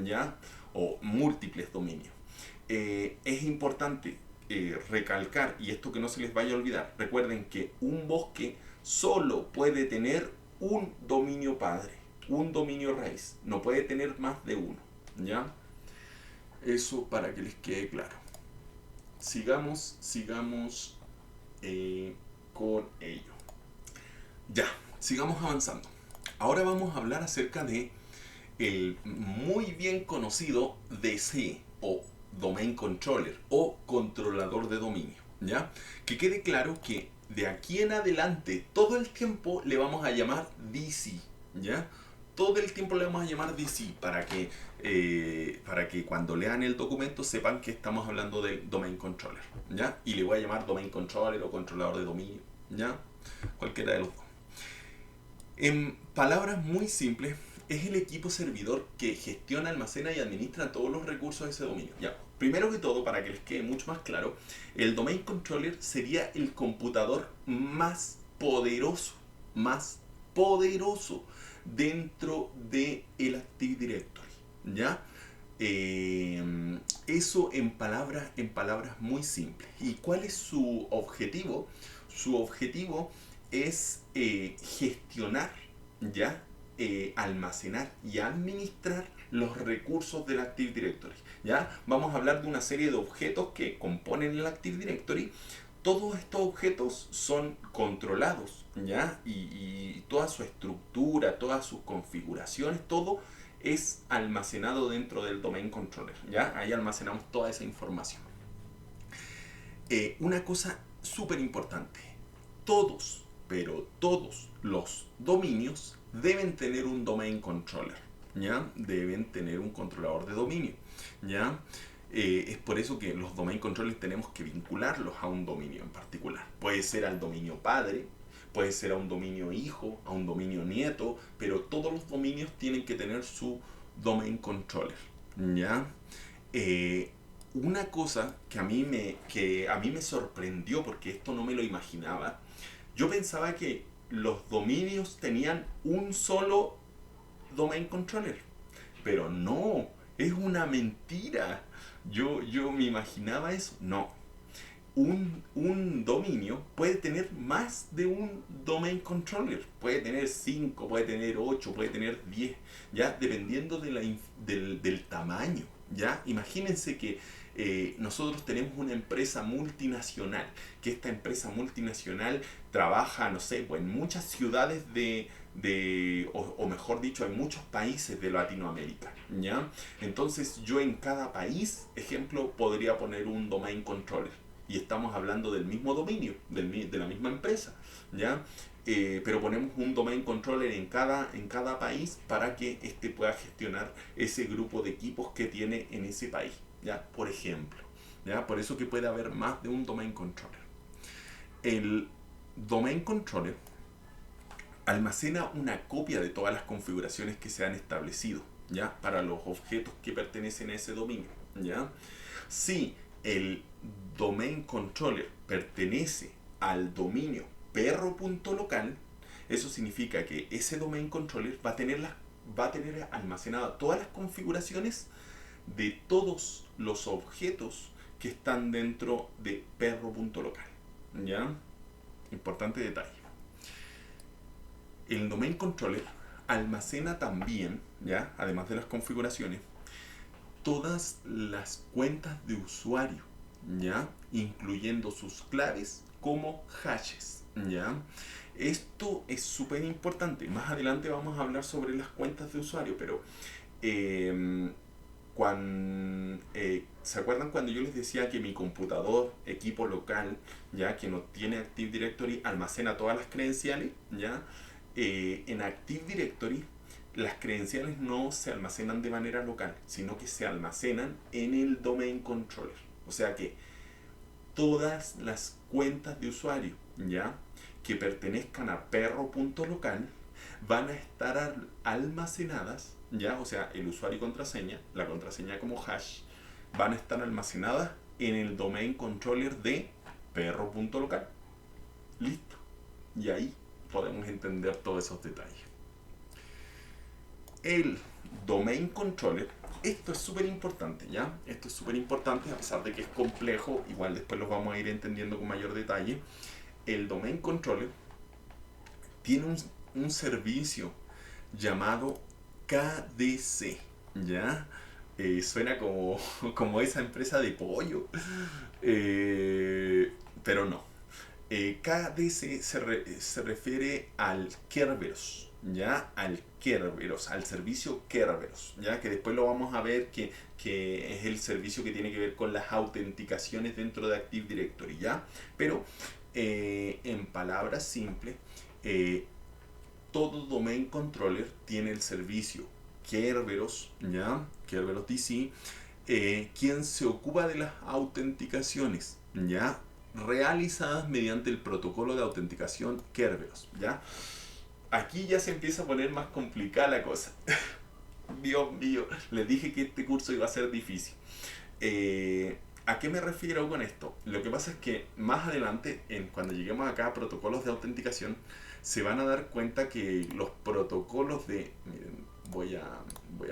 ¿ya? O múltiples dominios. Es importante recalcar, y esto que no se les vaya a olvidar, recuerden que un bosque solo puede tener un dominio padre, un dominio raíz, no puede tener más de uno, ¿ya? Eso para que les quede claro. Sigamos con ello. Ya, sigamos avanzando. Ahora vamos a hablar acerca de el muy bien conocido DC o Domain Controller o controlador de dominio, ¿ya? Que quede claro que de aquí en adelante todo el tiempo le vamos a llamar DC, ¿ya? Todo el tiempo le vamos a llamar DC para que cuando lean el documento sepan que estamos hablando del Domain Controller, ¿ya? Y le voy a llamar Domain Controller o controlador de dominio, ¿ya? Cualquiera de los dos. En palabras muy simples, es el equipo servidor que gestiona, almacena y administra todos los recursos de ese dominio. Ya, primero que todo, para que les quede mucho más claro, el Domain Controller sería el computador más poderoso dentro del Active Directory, ¿ya? Eso en palabras muy simples. ¿Y cuál es su objetivo? Su objetivo es gestionar, ¿ya? Almacenar y administrar los recursos del Active Directory, ¿ya? Vamos a hablar de una serie de objetos que componen el Active Directory. Todos estos objetos son controlados, ¿ya? Y toda su estructura, todas sus configuraciones, todo es almacenado dentro del Domain Controller, ¿ya? Ahí almacenamos toda esa información. Una cosa súper importante, pero todos los dominios deben tener un Domain Controller, ¿ya? Deben tener un controlador de dominio, ¿ya? Es por eso que los Domain Controllers tenemos que vincularlos a un dominio en particular. Puede ser al dominio padre, puede ser a un dominio hijo, a un dominio nieto, pero todos los dominios tienen que tener su Domain Controller, ¿ya? Una cosa que a mí me sorprendió, porque esto no me lo imaginaba, yo pensaba que los dominios tenían un solo Domain Controller, pero no. Es una mentira. Yo me imaginaba eso. No. Un dominio puede tener más de un domain controller. Puede tener 5, puede tener 8, puede tener 10, ya dependiendo de del tamaño. ¿Ya? Imagínense que nosotros tenemos una empresa multinacional, que esta empresa multinacional trabaja, no sé, pues en muchas ciudades o mejor dicho, en muchos países de Latinoamérica, ¿ya? Entonces yo en cada país, ejemplo, podría poner un domain controller. Y estamos hablando del mismo dominio, de la misma empresa, ¿ya? Pero ponemos un domain controller en cada país para que éste pueda gestionar ese grupo de equipos que tiene en ese país, ¿ya? Por ejemplo, ¿ya? Por eso que puede haber más de un domain controller. El domain controller almacena una copia de todas las configuraciones que se han establecido, ¿ya? Para los objetos que pertenecen a ese dominio, ¿ya? Si el domain controller pertenece al dominio perro.local, eso significa que ese domain controller va a tener almacenadas todas las configuraciones de todos los objetos que están dentro de perro.local, ¿ya? Importante detalle. El domain controller almacena también, ¿ya? Además de las configuraciones, todas las cuentas de usuario, ¿ya? Incluyendo sus claves como hashes, ¿ya? Esto es súper importante. Más adelante vamos a hablar sobre las cuentas de usuario, pero ¿se acuerdan cuando yo les decía que mi computador, equipo local, ya que no tiene Active Directory, almacena todas las credenciales, ¿ya? En Active Directory las credenciales no se almacenan de manera local, sino que se almacenan en el domain controller. O sea que todas las cuentas de usuario, ¿ya? Que pertenezcan a perro.local van a estar almacenadas, ¿ya? O sea, el usuario y contraseña, la contraseña como hash, van a estar almacenadas en el domain controller de perro.local. Listo. Y ahí podemos entender todos esos detalles. El domain controller, esto es súper importante, ¿ya? Esto es súper importante, a pesar de que es complejo, igual después lo vamos a ir entendiendo con mayor detalle. El domain controller tiene un servicio llamado KDC, ¿ya? Suena como esa empresa de pollo, pero no. KDC se refiere al Kerberos, ¿ya? Al Kerberos, al servicio Kerberos, ¿ya? Que después lo vamos a ver que es el servicio que tiene que ver con las autenticaciones dentro de Active Directory, ¿ya? Pero en palabras simples, todo domain controller tiene el servicio Kerberos, ¿ya? Kerberos DC, quien se ocupa de las autenticaciones, ¿ya? Realizadas mediante el protocolo de autenticación Kerberos, ¿ya? Aquí ya se empieza a poner más complicada la cosa. Dios mío, les dije que este curso iba a ser difícil. ¿A qué me refiero con esto? Lo que pasa es que más adelante, cuando lleguemos acá a protocolos de autenticación, se van a dar cuenta que los protocolos de... Miren, voy a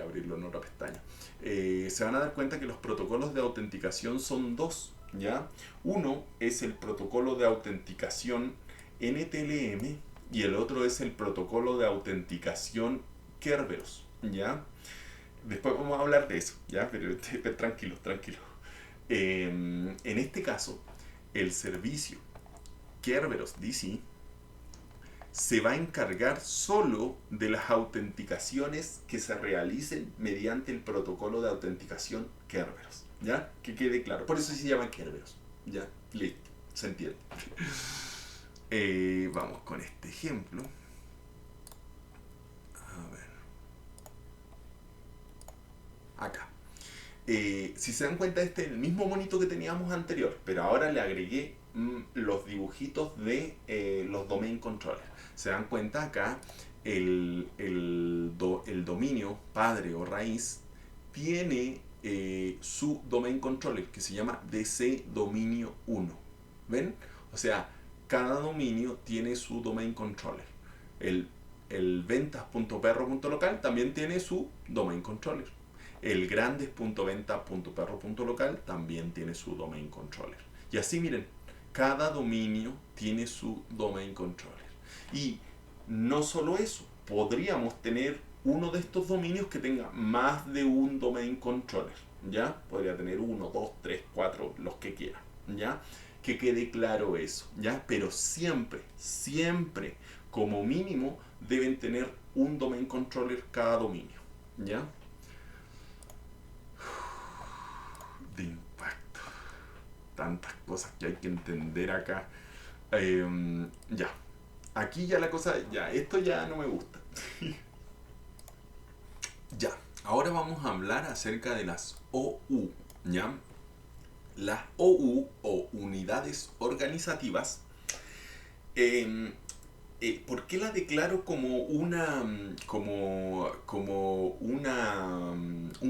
abrirlo en otra pestaña. Se van a dar cuenta que los protocolos de autenticación son dos, ¿ya? Uno es el protocolo de autenticación NTLM y el otro es el protocolo de autenticación Kerberos, ¿ya? Después vamos a hablar de eso, ¿ya? Pero tranquilos, tranquilos. En este caso, el servicio Kerberos DC se va a encargar solo de las autenticaciones que se realicen mediante el protocolo de autenticación Kerberos, ¿ya? Que quede claro. Por eso se llama Kerberos, ¿ya? Listo, se entiende. Vamos con este ejemplo. A ver. Acá. Si se dan cuenta, este es el mismo monito que teníamos anterior, pero ahora le agregué los dibujitos de los domain controllers. Se dan cuenta acá, el dominio padre o raíz tiene su domain controller que se llama DC dominio 1. ¿Ven? O sea, cada dominio tiene su domain controller. El ventas.perro.local también tiene su domain controller. El grandes.venta.perro.local también tiene su domain controller. Y así miren, cada dominio tiene su domain controller. Y no solo eso, podríamos tener uno de estos dominios que tenga más de un domain controller, ¿ya? Podría tener 1, 2, 3, 4, los que quiera, ¿ya? Que quede claro eso, ¿ya? Pero siempre, siempre, como mínimo, deben tener un domain controller cada dominio, ¿ya? De impacto. Tantas cosas que hay que entender acá. Ya. Aquí ya la cosa, ya, esto ya no me gusta. Ya, ahora vamos a hablar acerca de las OU, ¿ya? Las OU o unidades organizativas, ¿por qué la declaro como un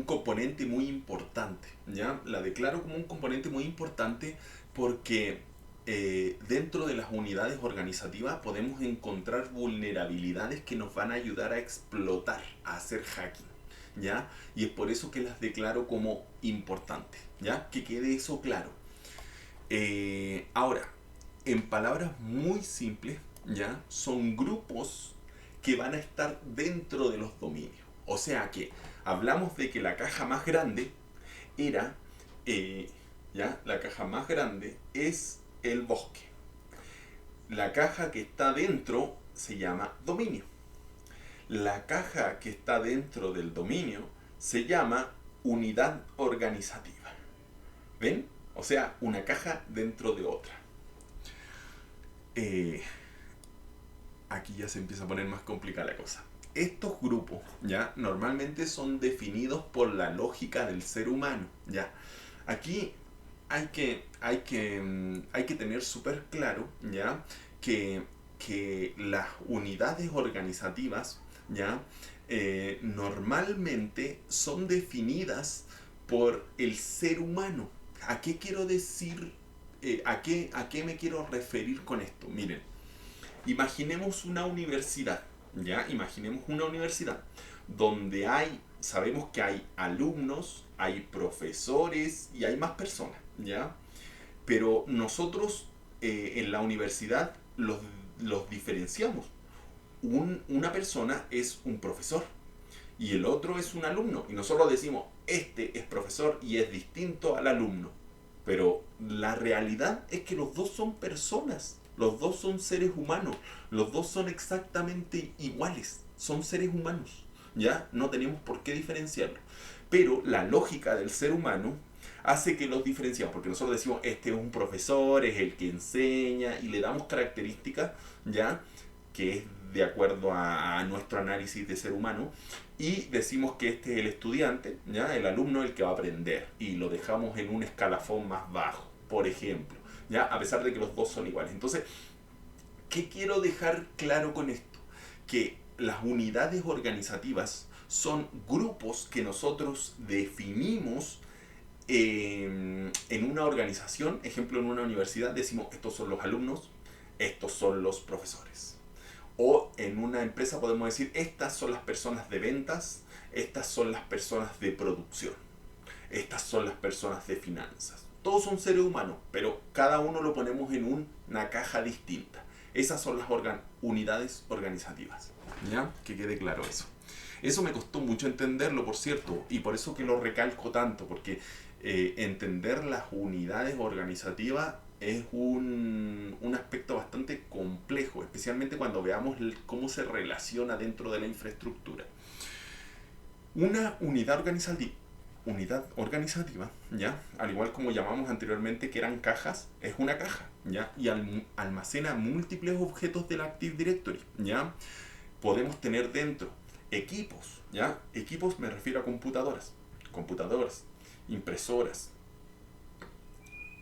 componente muy importante? ¿Ya? La declaro como un componente muy importante porque dentro de las unidades organizativas podemos encontrar vulnerabilidades que nos van a ayudar a explotar, a hacer hacking, ¿ya? Y es por eso que las declaro como importantes, ¿ya? Que quede eso claro. Ahora, en palabras muy simples, ¿ya? Son grupos que van a estar dentro de los dominios. O sea que hablamos de que la caja más grande era, ¿ya? La caja más grande es el bosque. La caja que está dentro se llama dominio. La caja que está dentro del dominio se llama unidad organizativa. ¿Ven? O sea, una caja dentro de otra. Aquí ya se empieza a poner más complicada la cosa. Estos grupos, ¿ya? Normalmente son definidos por la lógica del ser humano, ¿ya? Aquí hay que tener súper claro, ¿ya? Que las unidades organizativas, ¿ya? Normalmente son definidas por el ser humano. ¿A qué quiero decir? ¿A qué me quiero referir con esto? Miren, imaginemos una universidad, ¿ya? Imaginemos una universidad donde sabemos que hay alumnos, hay profesores y hay más personas, ¿ya? Pero nosotros en la universidad los diferenciamos. Una persona es un profesor y el otro es un alumno. Y nosotros decimos, este es profesor y es distinto al alumno. Pero la realidad es que los dos son personas, los dos son seres humanos, los dos son exactamente iguales, son seres humanos, ¿ya? No tenemos por qué diferenciarlos. Pero la lógica del ser humano hace que los diferenciamos, porque nosotros decimos, este es un profesor, es el que enseña, y le damos características, ¿ya? Que es de acuerdo a nuestro análisis de ser humano, y decimos que este es el estudiante, ¿ya? El alumno, el que va a aprender, y lo dejamos en un escalafón más bajo, por ejemplo, ¿ya? A pesar de que los dos son iguales. Entonces, ¿qué quiero dejar claro con esto? Que las unidades organizativas son grupos que nosotros definimos en una organización. Ejemplo, en una universidad decimos, estos son los alumnos, estos son los profesores. O en una empresa podemos decir, estas son las personas de ventas, estas son las personas de producción, estas son las personas de finanzas. Todos son seres humanos, pero cada uno lo ponemos en una caja distinta. Esas son las unidades organizativas, ¿ya? Que quede claro eso. Eso me costó mucho entenderlo, por cierto, y por eso que lo recalco tanto, porque entender las unidades organizativas es un aspecto bastante complejo, especialmente cuando veamos cómo se relaciona dentro de la infraestructura. Una unidad organizativa, ¿ya? Al igual como llamamos anteriormente que eran cajas, es una caja, ¿ya? Y almacena múltiples objetos del Active Directory, ¿ya? Podemos tener dentro equipos, ¿ya? Equipos me refiero a computadoras, impresoras,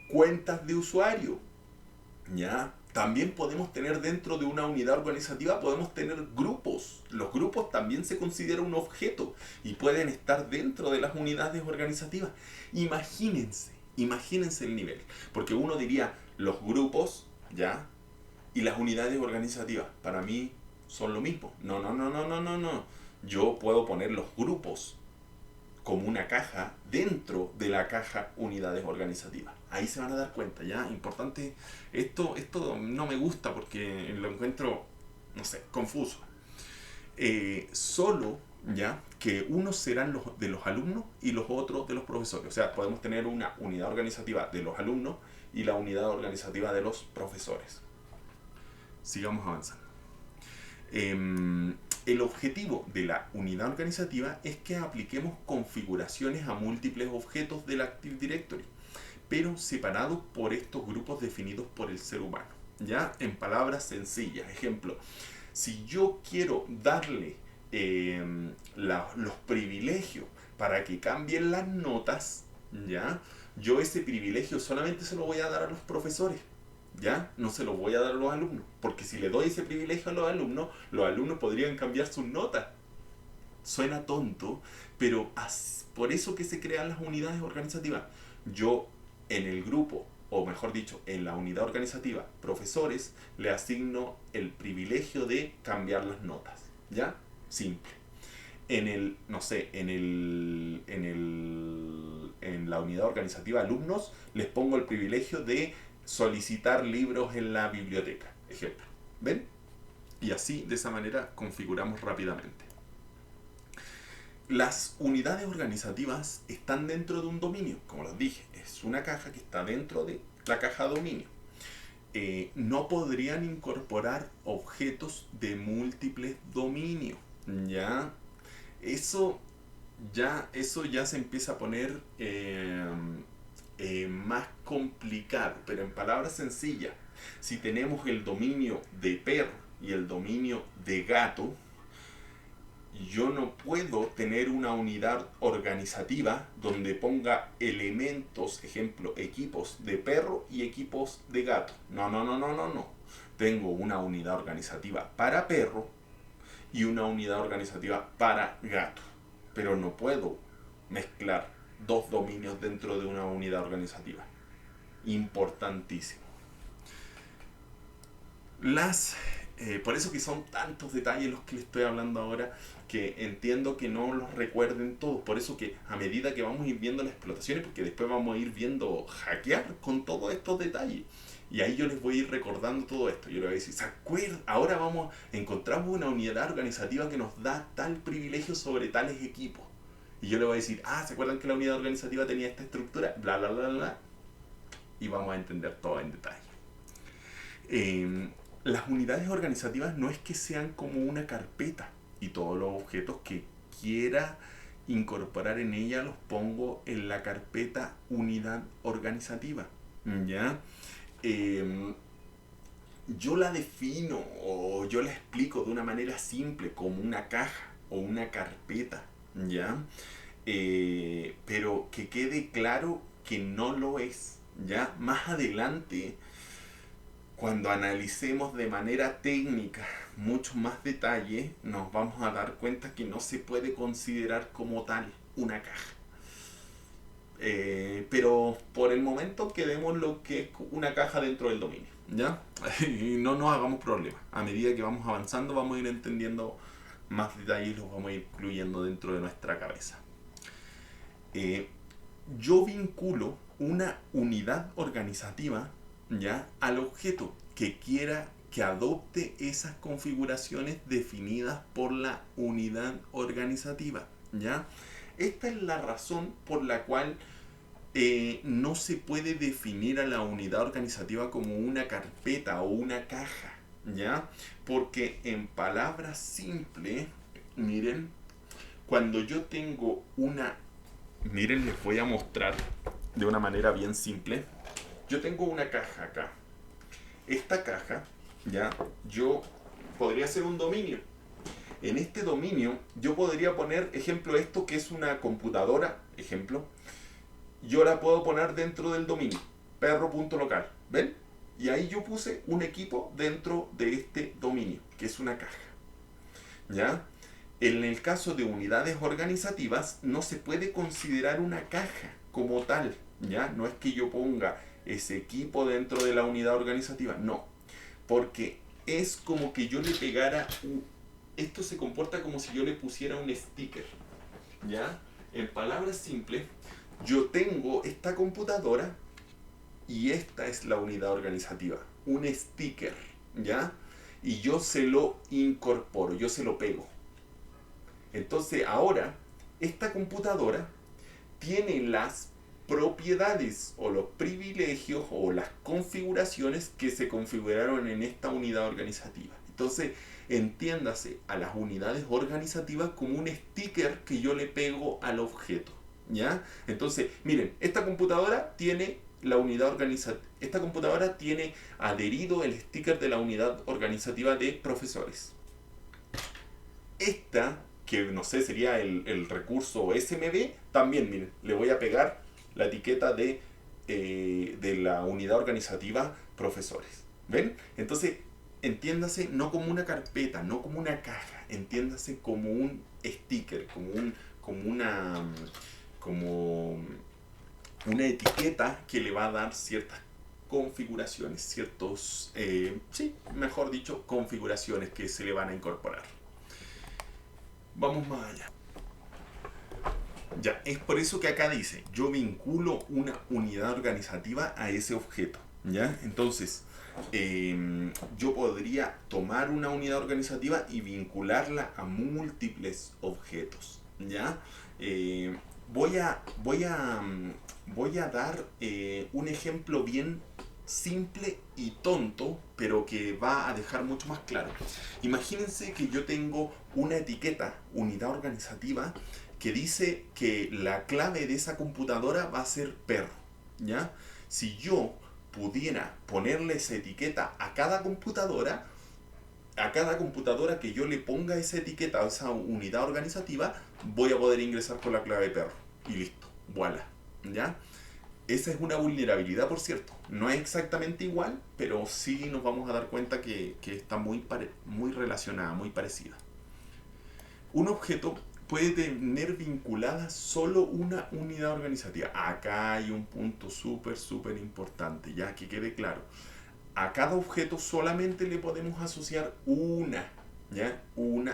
cuentas de usuario, ¿ya? También podemos tener dentro de una unidad organizativa, podemos tener grupos. Los grupos también se consideran un objeto y pueden estar dentro de las unidades organizativas. Imagínense el nivel. Porque uno diría, los grupos, ¿ya? Y las unidades organizativas, para mí son lo mismo. No. Yo puedo poner los grupos como una caja dentro de la caja unidades organizativas. Ahí se van a dar cuenta, ¿ya? Importante, esto no me gusta porque lo encuentro, no sé, confuso. Solo, ¿ya? Que unos serán los de los alumnos y los otros de los profesores. O sea, podemos tener una unidad organizativa de los alumnos y la unidad organizativa de los profesores. Sigamos avanzando. El objetivo de la unidad organizativa es que apliquemos configuraciones a múltiples objetos del Active Directory, pero separados por estos grupos definidos por el ser humano. Ya en palabras sencillas, ejemplo, si yo quiero darle los privilegios para que cambien las notas, ya, yo ese privilegio solamente se lo voy a dar a los profesores. ¿Ya? No se lo voy a dar a los alumnos, porque si le doy ese privilegio a los alumnos podrían cambiar sus notas. Suena tonto, pero por eso que se crean las unidades organizativas. Yo en el grupo, o mejor dicho, en la unidad organizativa, profesores, le asigno el privilegio de cambiar las notas. ¿Ya? Simple. En la unidad organizativa alumnos, les pongo el privilegio de solicitar libros en la biblioteca, ejemplo. ¿Ven? Y así, de esa manera, configuramos rápidamente. Las unidades organizativas están dentro de un dominio, como les dije, es una caja que está dentro de la caja dominio. No podrían incorporar objetos de múltiples dominios, ¿ya? Eso ya se empieza a poner más complicado, pero en palabras sencillas, si tenemos el dominio de perro y el dominio de gato, yo no puedo tener una unidad organizativa donde ponga elementos, ejemplo, equipos de perro y equipos de gato. No. Tengo una unidad organizativa para perro y una unidad organizativa para gato, pero no puedo mezclar dos dominios dentro de una unidad organizativa. Importantísimo. Por eso que son tantos detalles los que les estoy hablando ahora, que entiendo que no los recuerden todos. Por eso que a medida que vamos a ir viendo las explotaciones, porque después vamos a ir viendo hackear con todos estos detalles. Y ahí yo les voy a ir recordando todo esto. Yo les voy a decir, ¿se acuerdan? Ahora encontramos una unidad organizativa que nos da tal privilegio sobre tales equipos. Y yo le voy a decir, ¿se acuerdan que la unidad organizativa tenía esta estructura? Bla, bla, bla, bla. Y vamos a entender todo en detalle. Las unidades organizativas no es que sean como una carpeta y todos los objetos que quiera incorporar en ella los pongo en la carpeta unidad organizativa. ¿Ya? Yo la defino o yo la explico de una manera simple como una caja o una carpeta. ¿Ya? Pero que quede claro que no lo es. ¿Ya? Más adelante, cuando analicemos de manera técnica mucho más detalle, nos vamos a dar cuenta que no se puede considerar como tal una caja. Pero por el momento quedemos lo que es una caja dentro del dominio, ¿ya? Y no nos hagamos problemas. A medida que vamos avanzando vamos a ir entendiendo más detalles y los vamos a ir incluyendo dentro de nuestra cabeza. Yo vinculo una unidad organizativa, ¿ya?, al objeto que quiera que adopte esas configuraciones definidas por la unidad organizativa, ¿ya? Esta es la razón por la cual no se puede definir a la unidad organizativa como una carpeta o una caja, ¿ya? Porque en palabras simples, miren, cuando yo tengo miren, les voy a mostrar de una manera bien simple. Yo tengo una caja acá. Esta caja, ¿ya?, yo podría ser un dominio. En este dominio yo podría poner, ejemplo, esto que es una computadora, ejemplo, yo la puedo poner dentro del dominio, perro.local, ¿ven? Y ahí yo puse un equipo dentro de este dominio, que es una caja, ¿ya? En el caso de unidades organizativas no se puede considerar una caja como tal, ¿ya? No es que yo ponga ese equipo dentro de la unidad organizativa, no, porque es como que yo le pegara esto se comporta como si yo le pusiera un sticker, ¿ya? En palabras simples, yo tengo esta computadora y esta es la unidad organizativa, un sticker, ¿ya? Y yo se lo incorporo, yo se lo pego. Entonces ahora, esta computadora tiene las propiedades o los privilegios o las configuraciones que se configuraron en esta unidad organizativa. Entonces, entiéndase a las unidades organizativas como un sticker que yo le pego al objeto, ¿ya? Entonces, miren, esta computadora tiene la unidad organizativa, esta computadora tiene adherido el sticker de la unidad organizativa de profesores. Esta, que no sé, sería el recurso SMB, también, miren, le voy a pegar la etiqueta de la unidad organizativa profesores. ¿Ven? Entonces, entiéndase no como una carpeta, no como una caja, entiéndase como un sticker, como una etiqueta que le va a dar ciertas configuraciones, sí, mejor dicho, configuraciones que se le van a incorporar. Vamos más allá. Ya, es por eso que acá dice, yo vinculo una unidad organizativa a ese objeto, ¿ya? Entonces, yo podría tomar una unidad organizativa y vincularla a múltiples objetos, ¿ya? Voy a dar un ejemplo bien simple y tonto, pero que va a dejar mucho más claro. Imagínense que yo tengo una etiqueta, unidad organizativa, que dice que la clave de esa computadora va a ser perro, ¿ya? Si yo pudiera ponerle esa etiqueta a cada computadora que yo le ponga esa etiqueta a esa unidad organizativa, voy a poder ingresar con la clave perro. Y listo, voilà, ¿ya? Esa es una vulnerabilidad, por cierto. No es exactamente igual, pero sí nos vamos a dar cuenta que está muy relacionada, muy parecida. Un objeto puede tener vinculada solo una unidad organizativa. Acá hay un punto súper importante, ya que quede claro. A cada objeto solamente le podemos asociar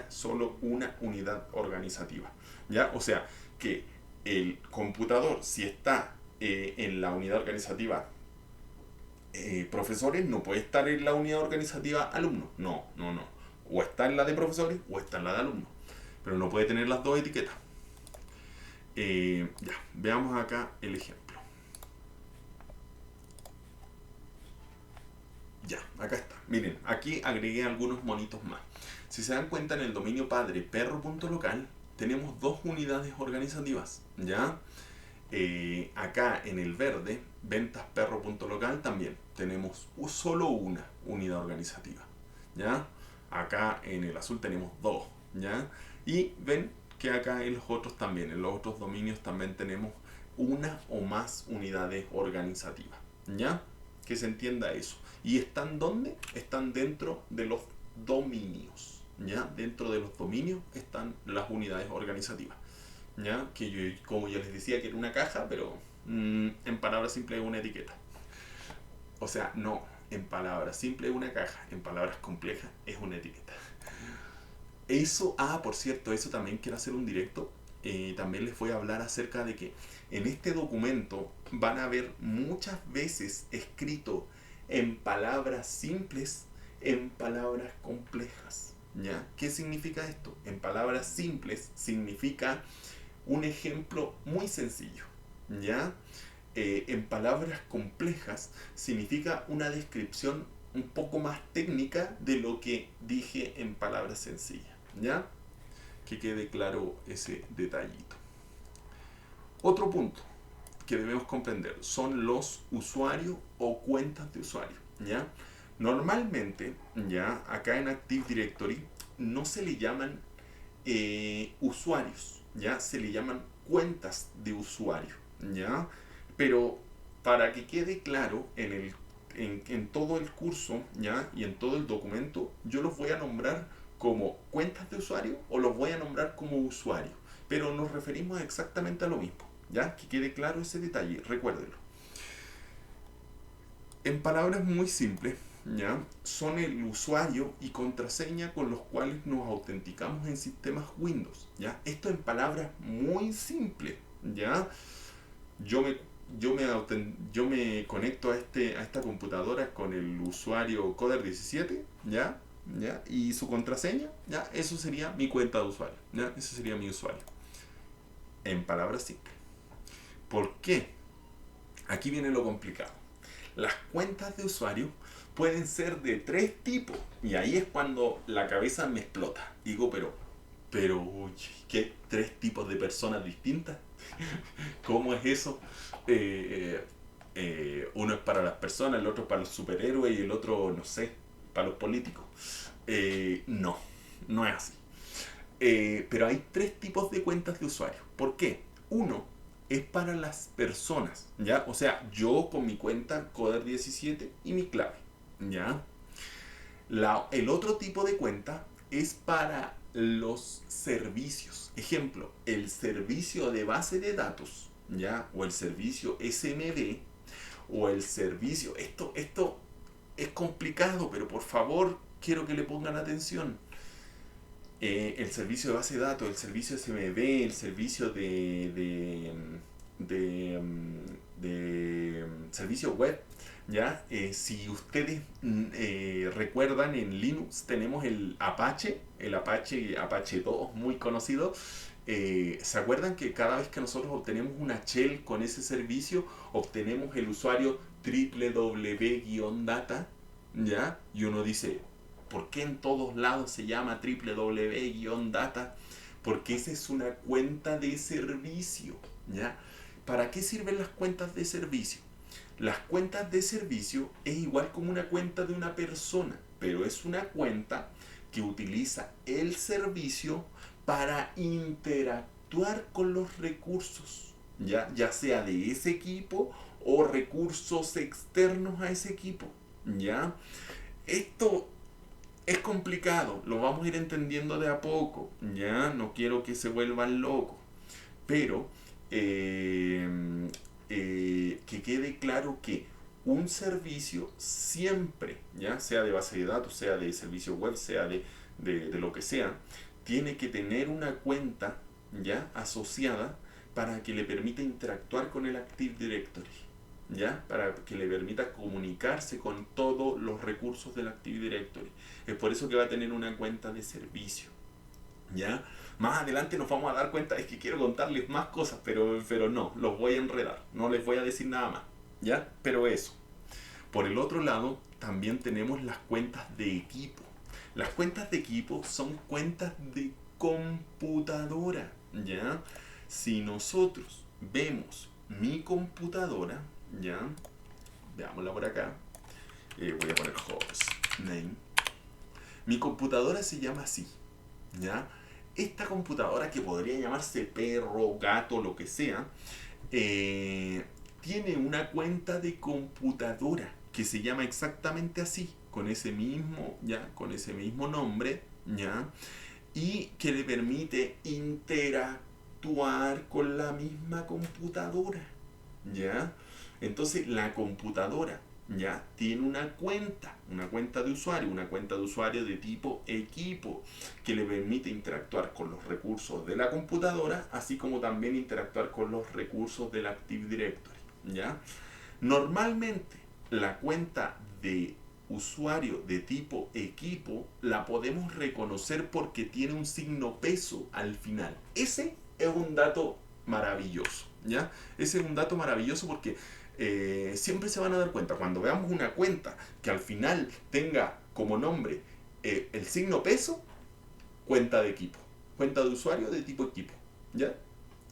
solo una unidad organizativa, ¿ya? O sea, que el computador, si está en la unidad organizativa profesores, no puede estar en la unidad organizativa alumnos. No. O está en la de profesores o está en la de alumnos. Pero no puede tener las dos etiquetas. Ya, veamos acá el ejemplo. Ya, acá está. Miren, aquí agregué algunos monitos más. Si se dan cuenta, en el dominio padre perro.local tenemos dos unidades organizativas, ¿ya? Acá en el verde, ventasperro.local, también tenemos solo una unidad organizativa, ¿ya? Acá en el azul tenemos dos, ¿ya? Y ven que acá en los otros también, en los otros dominios también tenemos una o más unidades organizativas, ¿ya? Que se entienda eso. ¿Y están dónde? Están dentro de los dominios, ¿ya? Dentro de los dominios están las unidades organizativas, ¿ya? Que yo, como ya les decía, que era una caja, pero en palabras simples es una etiqueta. O sea, no, en palabras simples es una caja, en palabras complejas es una etiqueta. Eso, por cierto, eso también quiero hacer un directo. También les voy a hablar acerca de que en este documento van a ver muchas veces escrito en palabras simples, en palabras complejas, ¿ya? ¿Qué significa esto? En palabras simples significa un ejemplo muy sencillo, ¿ya? En palabras complejas significa una descripción un poco más técnica de lo que dije en palabras sencillas, ¿ya? Que quede claro ese detallito. Otro punto que debemos comprender son los usuarios o cuentas de usuario, ¿ya? Normalmente, ya, acá en Active Directory no se le llaman usuarios, ya, se le llaman cuentas de usuario, ya, pero para que quede claro en todo el curso, ya, y en todo el documento, yo los voy a nombrar como cuentas de usuario o los voy a nombrar como usuario, pero nos referimos exactamente a lo mismo, ya, que quede claro ese detalle, recuérdenlo. En palabras muy simples, ¿ya? Son el usuario y contraseña con los cuales nos autenticamos en sistemas Windows, ¿ya? Esto en palabras muy simples, ¿ya? Yo me, yo me conecto a esta computadora con el usuario Coder17, ¿ya? ¿Ya? Y su contraseña, ¿ya? Eso sería mi cuenta de usuario, ¿ya? Ese sería mi usuario. En palabras simples. ¿Por qué? Aquí viene lo complicado. Las cuentas de usuario pueden ser de tres tipos. Y ahí es cuando la cabeza me explota. Digo, uy, ¿qué? ¿Tres tipos de personas distintas? ¿Cómo es eso? Uno es para las personas, el otro es para los superhéroes y el otro, no sé, para los políticos. No, no es así. Pero hay tres tipos de cuentas de usuario. ¿Por qué? Uno es para las personas, ¿ya? O sea, yo con mi cuenta Coder17 y mi clave, ¿ya? El otro tipo de cuenta es para los servicios. Ejemplo, el servicio de base de datos, ¿ya? O el servicio SMB, o el servicio... Esto es complicado, pero por favor quiero que le pongan atención. El servicio de base de datos, el servicio SMB, el servicio de servicio web, ¿ya? Si ustedes recuerdan, en Linux tenemos el Apache 2, muy conocido. ¿Se acuerdan que cada vez que nosotros obtenemos una shell con ese servicio, obtenemos el usuario www-data, ¿ya? Y uno dice, ¿por qué en todos lados se llama www-data? Porque esa es una cuenta de servicio, ¿ya? ¿Para qué sirven las cuentas de servicio? Las cuentas de servicio es igual como una cuenta de una persona, pero es una cuenta que utiliza el servicio para interactuar con los recursos, ya sea de ese equipo o recursos externos a ese equipo, ¿ya? Esto es complicado, lo vamos a ir entendiendo de a poco, ya no quiero que se vuelvan locos, pero que quede claro que un servicio siempre, ya sea de base de datos, sea de servicio web, sea de lo que sea, tiene que tener una cuenta ya asociada para que le permita interactuar con el Active Directory, ¿ya? Para que le permita comunicarse con todos los recursos del Active Directory. Es por eso que va a tener una cuenta de servicio, ¿ya? Más adelante nos vamos a dar cuenta, es que quiero contarles más cosas, pero no, los voy a enredar, no les voy a decir nada más, ¿ya? Pero eso. Por el otro lado, también tenemos las cuentas de equipo. Las cuentas de equipo son cuentas de computadora, ¿ya? Si nosotros vemos mi computadora, ¿ya? Veámosla por acá. Voy a poner host name. Mi computadora se llama así, ¿ya? Esta computadora, que podría llamarse perro, gato, lo que sea, tiene una cuenta de computadora que se llama exactamente así, con ese mismo, ¿ya? Con ese mismo nombre, ¿ya? Y que le permite interactuar con la misma computadora, ¿ya? Entonces la computadora, ¿ya? Tiene una cuenta de usuario de tipo equipo, que le permite interactuar con los recursos de la computadora, así como también interactuar con los recursos del Active Directory, ¿ya? Normalmente la cuenta de usuario de tipo equipo la podemos reconocer porque tiene un signo peso al final. Ese es un dato maravilloso, ¿ya? Ese es un dato maravilloso porque siempre se van a dar cuenta, cuando veamos una cuenta que al final tenga como nombre el signo peso, cuenta de equipo, cuenta de usuario de tipo equipo, ¿ya?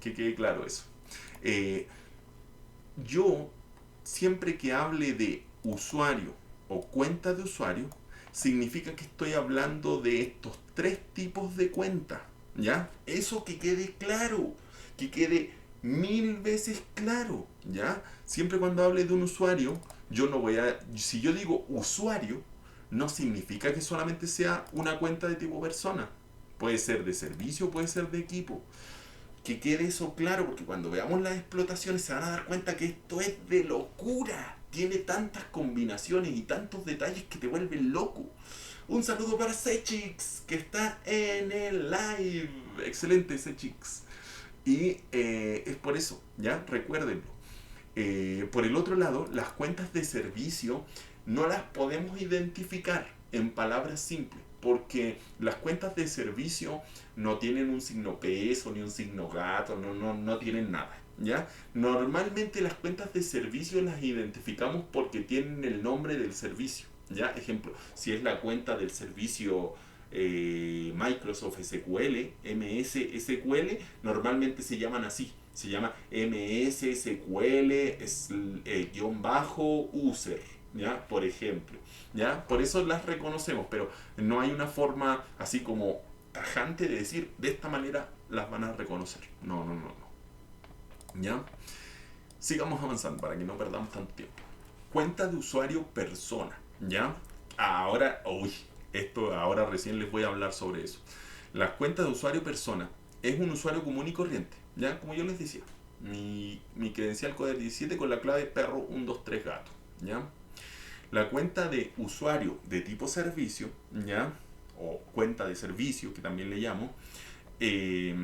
Que quede claro eso. Yo, siempre que hable de usuario o cuenta de usuario, significa que estoy hablando de estos tres tipos de cuenta, ¿ya? Eso que quede claro, que quede 1000 veces claro, ¿ya? Siempre cuando hable de un usuario, yo no voy a... Si yo digo usuario, no significa que solamente sea una cuenta de tipo persona. Puede ser de servicio, puede ser de equipo. Que quede eso claro, porque cuando veamos las explotaciones se van a dar cuenta que esto es de locura. tiene tantas combinaciones y tantos detalles que te vuelven loco. Un saludo para Sechix, que está en el live. Excelente, Sechix. Y es por eso, ¿ya? Recuérdenlo. Por el otro lado, las cuentas de servicio no las podemos identificar en palabras simples, porque las cuentas de servicio no tienen un signo peso ni un signo gato, no tienen nada. ¿Ya? Normalmente las cuentas de servicio las identificamos porque tienen el nombre del servicio. ¿Ya? Ejemplo, si es la cuenta del servicio Microsoft SQL, MS SQL, normalmente se llaman así. Se llama MS SQL user, ¿ya? Por ejemplo, ¿ya? Por eso las reconocemos, pero no hay una forma así como tajante de decir de esta manera las van a reconocer. No. ¿Ya? Sigamos avanzando para que no perdamos tanto tiempo. Cuenta de usuario persona, ¿ya? Ahora recién les voy a hablar sobre eso. La cuenta de usuario persona es un usuario común y corriente, ¿ya? Como yo les decía, mi credencial Coder 17 con la clave perro 123 gato, ¿ya? La cuenta de usuario de tipo servicio, ¿ya? O cuenta de servicio, que también le llamo, es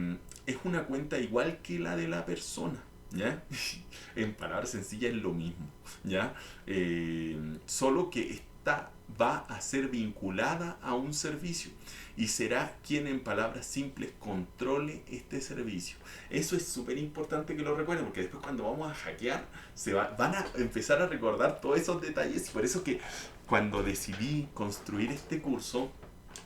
una cuenta igual que la de la persona, ¿ya? En palabras sencillas es lo mismo, ¿ya? Solo que esta va a ser vinculada a un servicio y será quien en palabras simples controle este servicio. Eso es súper importante que lo recuerden, porque después cuando vamos a hackear van a empezar a recordar todos esos detalles, y por eso que cuando decidí construir este curso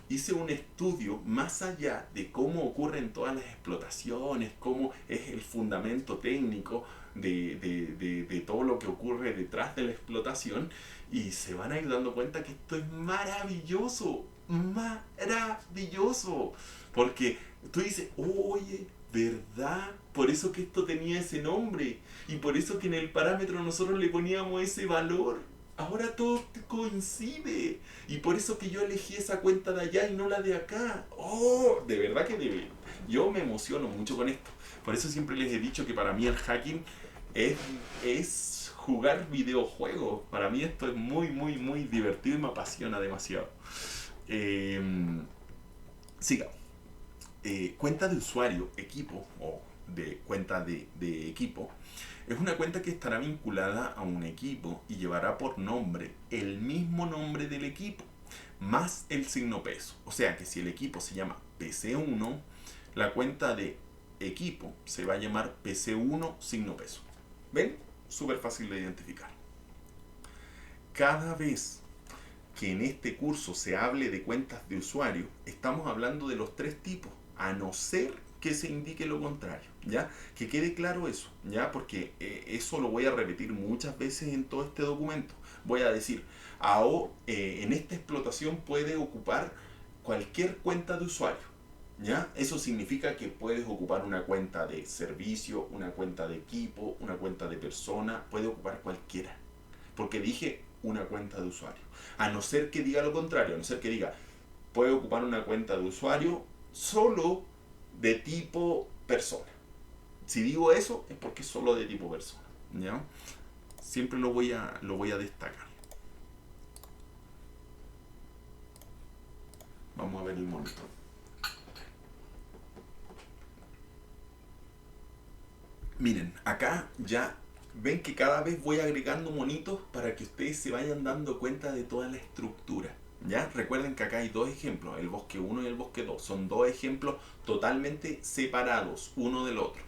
hice un estudio más allá de cómo ocurren todas las explotaciones, cómo es el fundamento técnico de todo lo que ocurre detrás de la explotación, y se van a ir dando cuenta que esto es maravilloso, maravilloso, porque tú dices, oye, ¿verdad? Por eso que esto tenía ese nombre, y por eso que en el parámetro nosotros le poníamos ese valor. Ahora todo coincide. Y por eso que yo elegí esa cuenta de allá y no la de acá. Oh, de verdad que yo me emociono mucho con esto. Por eso siempre les he dicho que para mí el hacking es jugar videojuegos. Para mí esto es muy divertido y me apasiona demasiado. Sigamos. Cuenta de usuario, equipo, o de cuenta de equipo, es una cuenta que estará vinculada a un equipo y llevará por nombre el mismo nombre del equipo, más el signo peso. O sea que si el equipo se llama PC1, la cuenta de equipo se va a llamar PC1 signo peso. ¿Ven? Súper fácil de identificar. Cada vez que en este curso se hable de cuentas de usuario, estamos hablando de los tres tipos, a no ser que se indique lo contrario, ¿ya? Que quede claro eso, ¿ya? Porque eso lo voy a repetir muchas veces en todo este documento. Voy a decir, en esta explotación puede ocupar cualquier cuenta de usuario, ¿ya? Eso significa que puedes ocupar una cuenta de servicio, una cuenta de equipo, una cuenta de persona, puede ocupar cualquiera. Porque dije una cuenta de usuario. A no ser que diga lo contrario, a no ser que diga, puede ocupar una cuenta de usuario solo de tipo persona. Si digo eso es porque es solo de tipo persona, ¿ya? Siempre lo voy a destacar. Vamos a ver el monitor. Miren, acá ya ven que cada vez voy agregando monitos para que ustedes se vayan dando cuenta de toda la estructura. ¿Ya? Recuerden que acá hay dos ejemplos, el bosque 1 y el bosque 2. Son dos ejemplos totalmente separados uno del otro.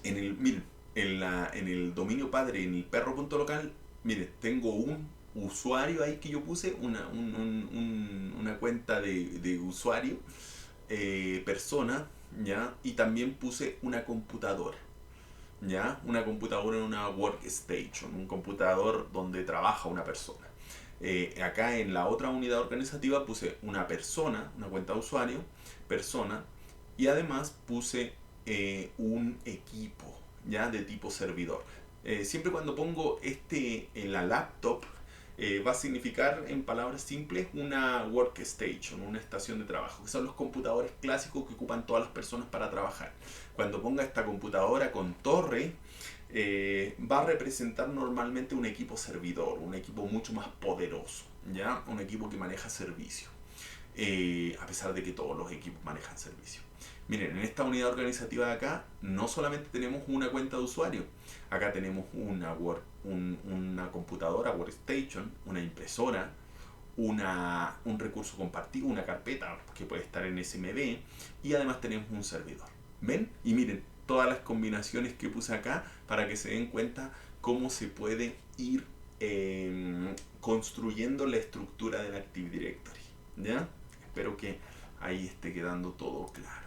Miren, en el dominio padre, en el perro.local, miren, tengo un usuario ahí que yo puse, una cuenta de usuario, persona, ¿ya? Y también puse una computadora. ¿Ya? Una computadora en una workstation, un computador donde trabaja una persona. Acá en la otra unidad organizativa puse una persona, una cuenta de usuario, persona, y además puse un equipo, ¿ya? De tipo servidor. Siempre cuando pongo en la laptop, va a significar en palabras simples una workstation, una estación de trabajo, que son los computadores clásicos que ocupan todas las personas para trabajar. Cuando ponga esta computadora con torre, va a representar normalmente un equipo servidor, un equipo mucho más poderoso, ¿ya? Un equipo que maneja servicio, a pesar de que todos los equipos manejan servicio. Miren, en esta unidad organizativa de acá no solamente tenemos una cuenta de usuario, acá tenemos una computadora, workstation, una impresora, un recurso compartido, una carpeta que puede estar en SMB, y además tenemos un servidor. ¿Ven? Y miren todas las combinaciones que puse acá para que se den cuenta cómo se puede ir construyendo la estructura del Active Directory. ¿Ya? Espero que ahí esté quedando todo claro.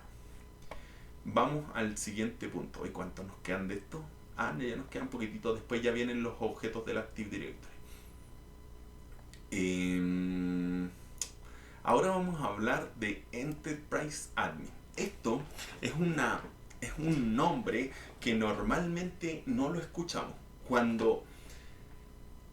Vamos al siguiente punto. ¿Y cuántos nos quedan de esto? Ah, ya nos quedan poquititos. Después ya vienen los objetos del Active Directory. Ahora vamos a hablar de Enterprise Admin. Esto es un nombre que normalmente no lo escuchamos. Cuando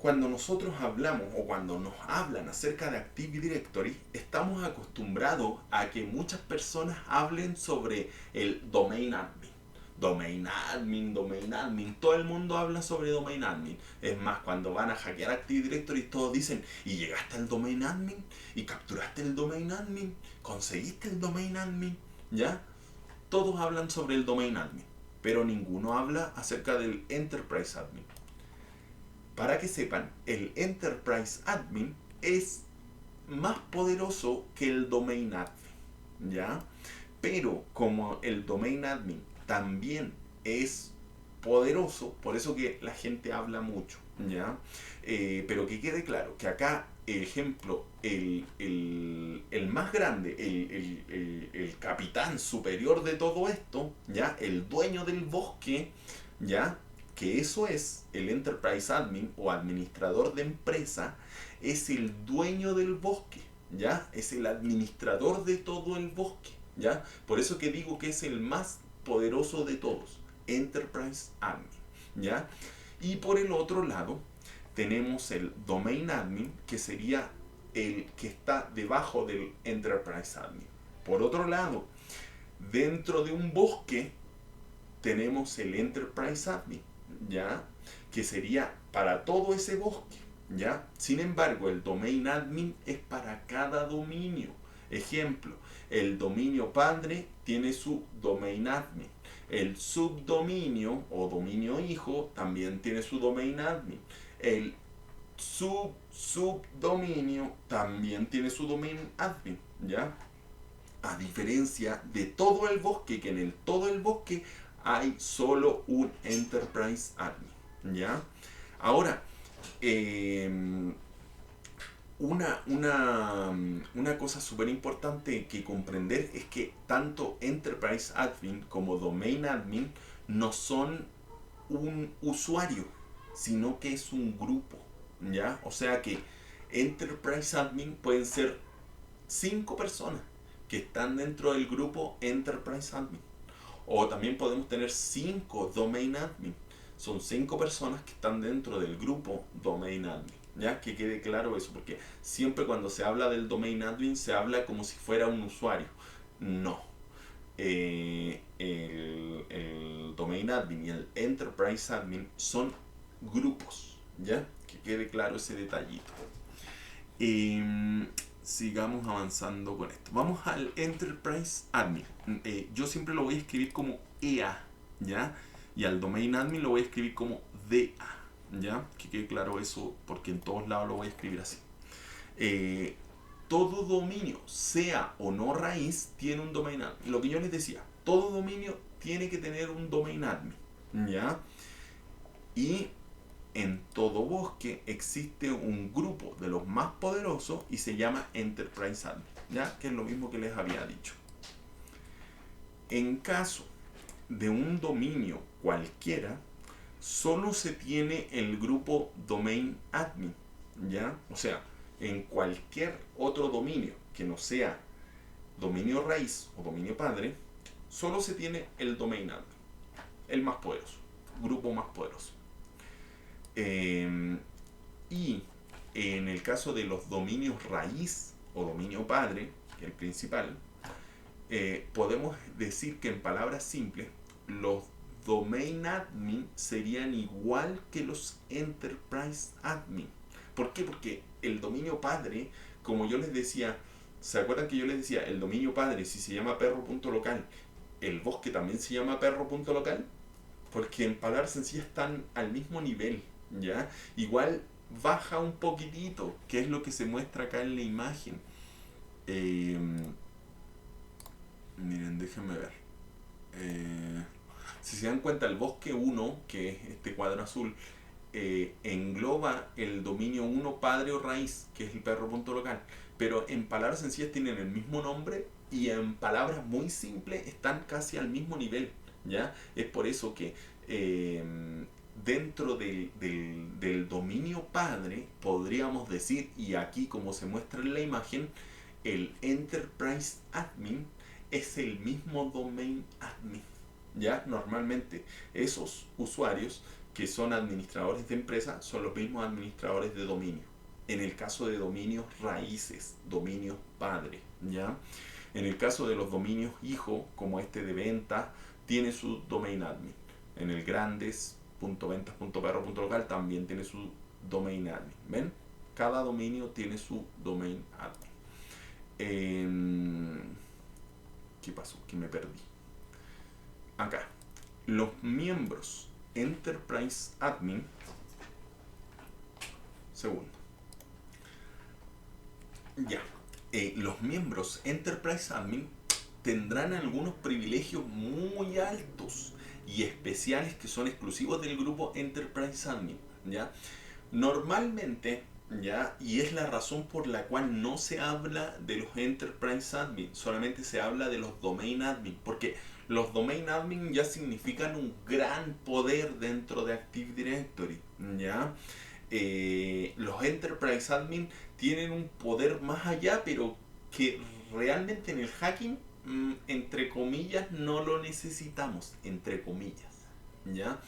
nosotros hablamos o cuando nos hablan acerca de Active Directory, estamos acostumbrados a que muchas personas hablen sobre el Domain Admin. Domain Admin, Domain Admin. Todo el mundo habla sobre Domain Admin. Es más, cuando van a hackear Active Directory, todos dicen, ¿y llegaste al Domain Admin? ¿Y capturaste el Domain Admin? ¿Conseguiste el Domain Admin? ¿Ya? Todos hablan sobre el Domain Admin, pero ninguno habla acerca del Enterprise Admin. Para que sepan, el Enterprise Admin es más poderoso que el Domain Admin, ¿ya? Pero como el Domain Admin también es poderoso, por eso que la gente habla mucho, ¿ya? Pero que quede claro que acá, ejemplo, el más grande, el capitán superior de todo esto, ¿ya? El dueño del bosque, ¿ya? Que eso es el Enterprise Admin o administrador de empresa, es el dueño del bosque, ¿ya? Es el administrador de todo el bosque, ¿ya? Por eso que digo que es el más poderoso de todos, Enterprise Admin, ¿ya? Y por el otro lado tenemos el Domain Admin, que sería el que está debajo del Enterprise Admin. Por otro lado, dentro de un bosque tenemos el Enterprise Admin, ¿ya? Que sería para todo ese bosque, ¿ya? Sin embargo, el Domain Admin es para cada dominio. Ejemplo, el dominio padre tiene su Domain Admin. El subdominio o dominio hijo también tiene su Domain Admin. El subdominio también tiene su Domain Admin, ¿ya? A diferencia de todo el bosque, que en todo el bosque hay solo un Enterprise Admin, ¿ya? Ahora, una cosa súper importante que comprender es que tanto Enterprise Admin como Domain Admin no son un usuario, sino que es un grupo, ¿ya? O sea que Enterprise Admin pueden ser 5 personas que están dentro del grupo Enterprise Admin. O también podemos tener 5 Domain Admin. Son 5 personas que están dentro del grupo Domain Admin. ¿Ya? Que quede claro eso, porque siempre cuando se habla del Domain Admin se habla como si fuera un usuario. No. El Domain Admin y el Enterprise Admin son grupos. ¿Ya? Que quede claro ese detallito. Sigamos avanzando con esto. Vamos al Enterprise Admin. Yo siempre lo voy a escribir como EA, ¿ya? Y al Domain Admin lo voy a escribir como DA, ¿ya? Que quede claro eso, porque en todos lados lo voy a escribir así. Todo dominio, sea o no raíz, tiene un Domain Admin. Lo que yo les decía, todo dominio tiene que tener un Domain Admin, ¿ya? Y en todo bosque existe un grupo de los más poderosos y se llama Enterprise Admin, ¿ya? Que es lo mismo que les había dicho. En caso de un dominio cualquiera, solo se tiene el grupo Domain Admin, ¿ya? O sea, en cualquier otro dominio que no sea dominio raíz o dominio padre, solo se tiene el Domain Admin, el más poderoso, grupo más poderoso. Y en el caso de los dominios raíz o dominio padre, que es el principal, podemos decir que en palabras simples, los domain admin serían igual que los enterprise admin. ¿Por qué? Porque el dominio padre, como yo les decía, ¿se acuerdan que yo les decía? El dominio padre, si se llama perro.local, el bosque también se llama perro.local, porque en palabras sencillas están al mismo nivel, ¿ya? Igual baja un poquitito, que es lo que se muestra acá en la imagen. Eh, Miren, déjenme ver. Si se dan cuenta, el bosque 1, que es este cuadro azul, engloba el dominio 1 padre o raíz, que es el perro.local. Pero en palabras sencillas tienen el mismo nombre y en palabras muy simples están casi al mismo nivel, ¿ya? Es por eso que dentro del dominio padre podríamos decir, y aquí como se muestra en la imagen, el Enterprise Admin es el mismo domain admin, ¿ya? Normalmente esos usuarios que son administradores de empresa son los mismos administradores de dominio. En el caso de dominios raíces, dominios padre, ¿ya? En el caso de los dominios hijo, como este de venta, tiene su domain admin. En el grandes.ventas.perro.local también tiene su domain admin. ¿Ven? Cada dominio tiene su domain admin. ¿Qué pasó? Que me perdí. Acá. Los miembros Enterprise Admin. Segundo. Ya. Los miembros Enterprise Admin tendrán algunos privilegios muy altos y especiales que son exclusivos del grupo Enterprise Admin, ¿ya? Normalmente, ¿ya? Y es la razón por la cual no se habla de los Enterprise Admin, solamente se habla de los Domain Admin, porque los Domain Admin ya significan un gran poder dentro de Active Directory, ¿ya? Los Enterprise Admin tienen un poder más allá, pero que realmente en el hacking, entre comillas, no lo necesitamos, entre comillas, ¿ya?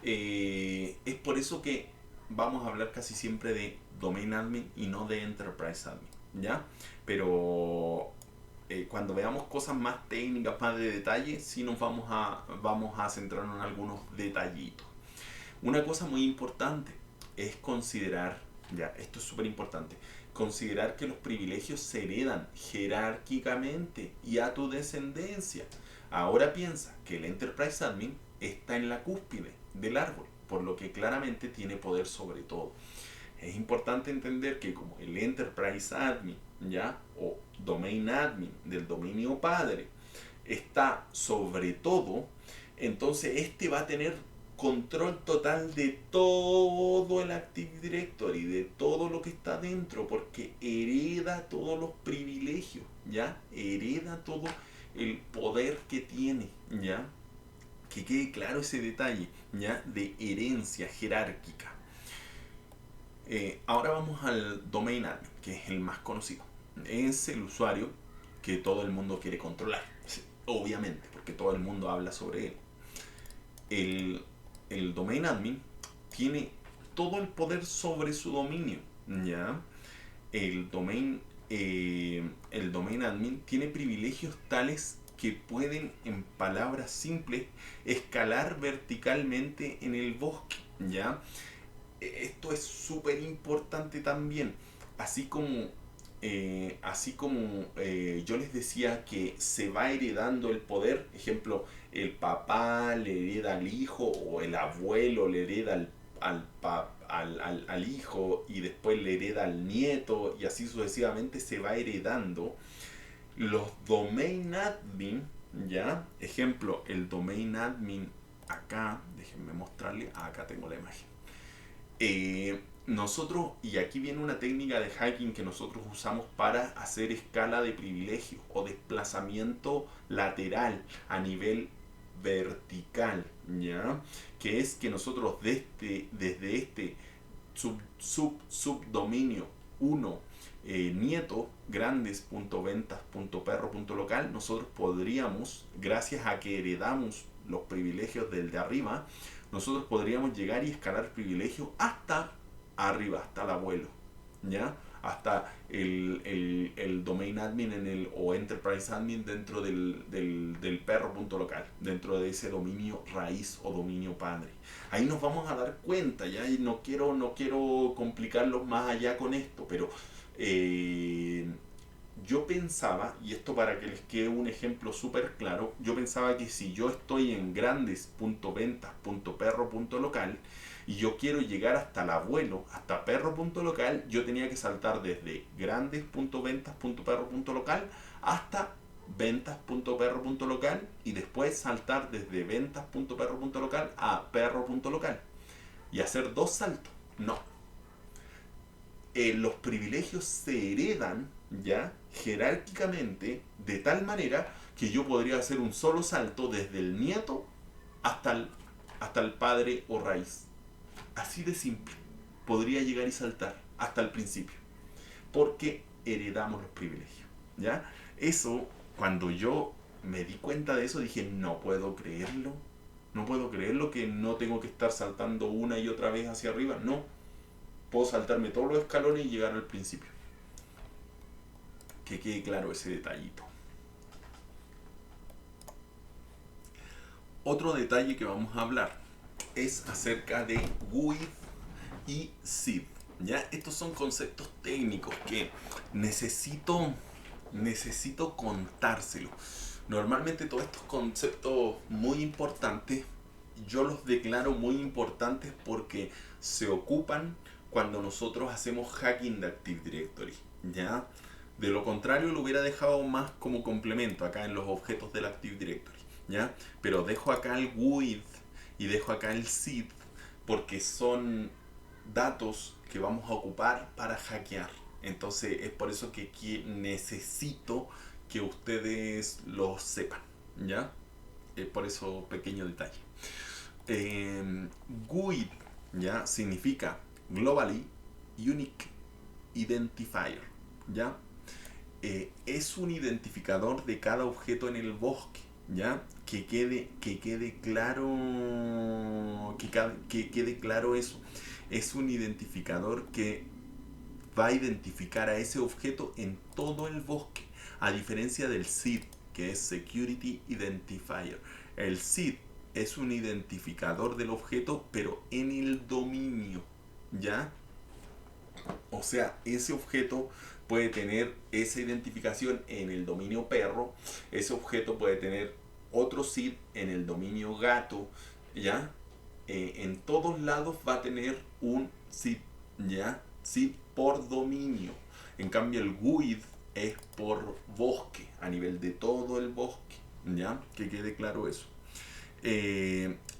Es por eso que vamos a hablar casi siempre de Domain Admin y no de Enterprise Admin, ¿ya? Pero cuando veamos cosas más técnicas, más de detalle, sí vamos a centrarnos en algunos detallitos. Una cosa muy importante es considerar, ya, esto es súper importante, considerar que los privilegios se heredan jerárquicamente y a tu descendencia. Ahora piensa que el Enterprise Admin está en la cúspide del árbol, por lo que claramente tiene poder sobre todo. Es importante entender que como el Enterprise Admin, ¿ya? O Domain Admin del dominio padre está sobre todo, entonces este va a tener control total de todo el Active Directory, de todo lo que está dentro, porque hereda todos los privilegios, ¿ya? Hereda todo el poder que tiene, ¿ya? Que quede claro ese detalle, ¿ya? De herencia jerárquica. Ahora vamos al Domain Admin, que es el más conocido. Es el usuario que todo el mundo quiere controlar, obviamente, porque todo el mundo habla sobre él. El Domain Admin tiene todo el poder sobre su dominio, ¿ya? El domain Admin tiene privilegios tales que pueden, en palabras simples, escalar verticalmente en el bosque, ¿ya? Esto es súper importante también, así como yo les decía que se va heredando el poder, ejemplo, el papá le hereda al hijo o el abuelo le hereda al hijo y después le hereda al nieto y así sucesivamente se va heredando. Los domain admin, ¿ya? Ejemplo, el domain admin acá, déjenme mostrarle, acá tengo la imagen. Nosotros, y aquí viene una técnica de hacking que nosotros usamos para hacer escala de privilegio o desplazamiento lateral a nivel vertical, ¿ya? Que es que nosotros desde este subdominio 1 nieto grandes.ventas.perro.local nosotros podríamos, gracias a que heredamos los privilegios del de arriba, nosotros podríamos llegar y escalar privilegios hasta arriba, hasta el abuelo, ¿ya? hasta el domain admin o enterprise admin dentro del perro.local, dentro de ese dominio raíz o dominio padre. Ahí nos vamos a dar cuenta, ya, y no quiero complicarlos más allá con esto, pero yo pensaba, y esto para que les quede un ejemplo súper claro, yo pensaba que si yo estoy en grandes.ventas.perro.local y yo quiero llegar hasta el abuelo, hasta perro.local, yo tenía que saltar desde grandes.ventas.perro.local hasta ventas.perro.local y después saltar desde ventas.perro.local a perro.local y hacer dos saltos. No, los privilegios se heredan ya jerárquicamente de tal manera que yo podría hacer un solo salto desde el nieto hasta el padre o raíz. Así de simple. Podría llegar y saltar hasta el principio. Porque heredamos los privilegios. ¿Ya? Eso, cuando yo me di cuenta de eso, dije, no puedo creerlo. No puedo creerlo que no tengo que estar saltando una y otra vez hacia arriba. No. Puedo saltarme todos los escalones y llegar al principio. Que quede claro ese detallito. Otro detalle que vamos a hablar es acerca de GUID y SID. ¿Ya? Estos son conceptos técnicos que necesito contárselo. Normalmente todos estos conceptos muy importantes yo los declaro muy importantes porque se ocupan cuando nosotros hacemos hacking de Active Directory, ¿ya? De lo contrario lo hubiera dejado más como complemento acá en los objetos del Active Directory, ¿ya? Pero dejo acá el GUID y dejo acá el SID porque son datos que vamos a ocupar para hackear. Entonces es por eso que necesito que ustedes lo sepan, ¿ya? Por eso pequeño detalle. GUID ya significa Globally Unique Identifier, ¿ya? Es un identificador de cada objeto en el bosque, ¿ya? Que quede claro que quede claro eso. Es un identificador que va a identificar a ese objeto en todo el bosque, a diferencia del SID, que es Security Identifier. El SID es un identificador del objeto, pero en el dominio, ¿ya? O sea, ese objeto puede tener esa identificación en el dominio perro, ese objeto puede tener otro SID en el dominio gato, ¿ya? En todos lados va a tener un SID, ¿ya? SID por dominio. En cambio el GUID es por bosque, a nivel de todo el bosque, ¿ya? Que quede claro eso.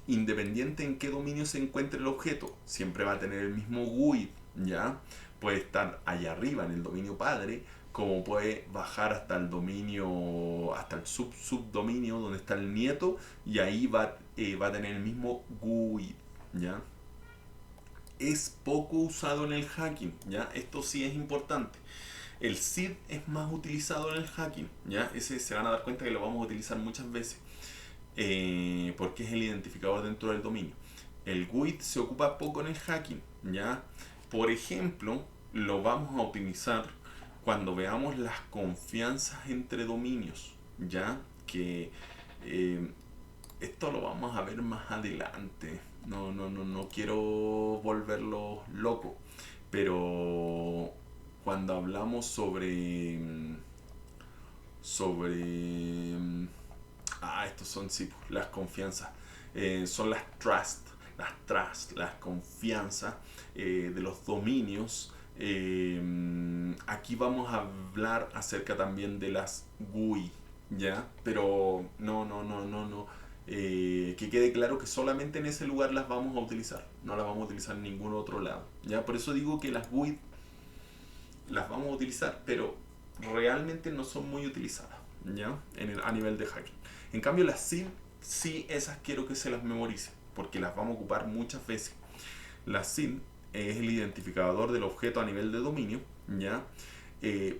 Independiente en qué dominio se encuentre el objeto, siempre va a tener el mismo GUID, ¿ya? Puede estar allá arriba en el dominio padre, como puede bajar hasta el dominio, hasta el subdominio donde está el nieto, y ahí va a tener el mismo GUID, ¿ya? Es poco usado en el hacking, ¿ya? Esto sí es importante. El SID es más utilizado en el hacking, ¿ya? Ese se van a dar cuenta que lo vamos a utilizar muchas veces. Porque es el identificador dentro del dominio. El GUID se ocupa poco en el hacking, ¿ya? Por ejemplo, lo vamos a utilizar cuando veamos las confianzas entre dominios, ¿ya? Que esto lo vamos a ver más adelante. No quiero volverlo loco, pero cuando hablamos sobre estos son sí, las confianzas. Son las confianzas de los dominios. Aquí vamos a hablar acerca también de las GUI, ¿ya? Pero no. Que quede claro que solamente en ese lugar las vamos a utilizar. No las vamos a utilizar en ningún otro lado, ¿ya? Por eso digo que las GUI las vamos a utilizar, pero realmente no son muy utilizadas, ¿ya? A nivel de hacking. En cambio las SID, sí, esas quiero que se las memoricen, porque las vamos a ocupar muchas veces. La SID es el identificador del objeto a nivel de dominio, ¿ya?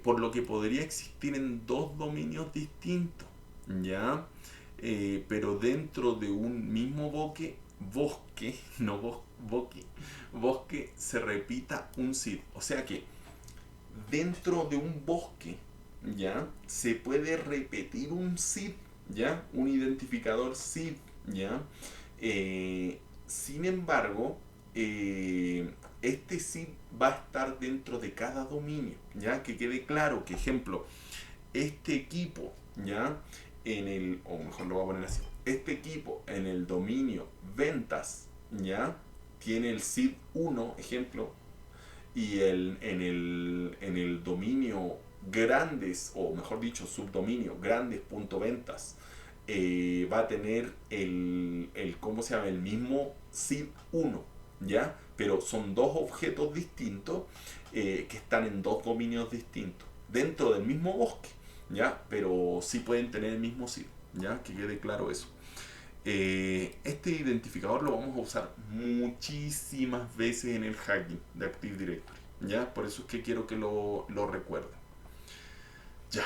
Por lo que podría existir en dos dominios distintos, ¿ya? Pero dentro de un mismo bosque se repita un SID. O sea que dentro de un bosque, ¿ya? Se puede repetir un SID, ¿ya? Un identificador SID, ¿ya? Sin embargo, este SID va a estar dentro de cada dominio, ¿ya? Que quede claro que, ejemplo, este equipo, ¿ya? O mejor lo voy a poner así, este equipo en el dominio ventas, ¿ya? Tiene el SID 1, ejemplo, y en el dominio grandes, o mejor dicho, subdominio grandes.ventas, va a tener ¿cómo se llama? El mismo SID 1, ¿ya? Pero son dos objetos distintos que están en dos dominios distintos, dentro del mismo bosque, ¿ya? Pero sí pueden tener el mismo SID, ¿ya? Que quede claro eso. Este identificador lo vamos a usar muchísimas veces en el hacking de Active Directory, ¿ya? Por eso es que quiero que lo recuerden. Ya,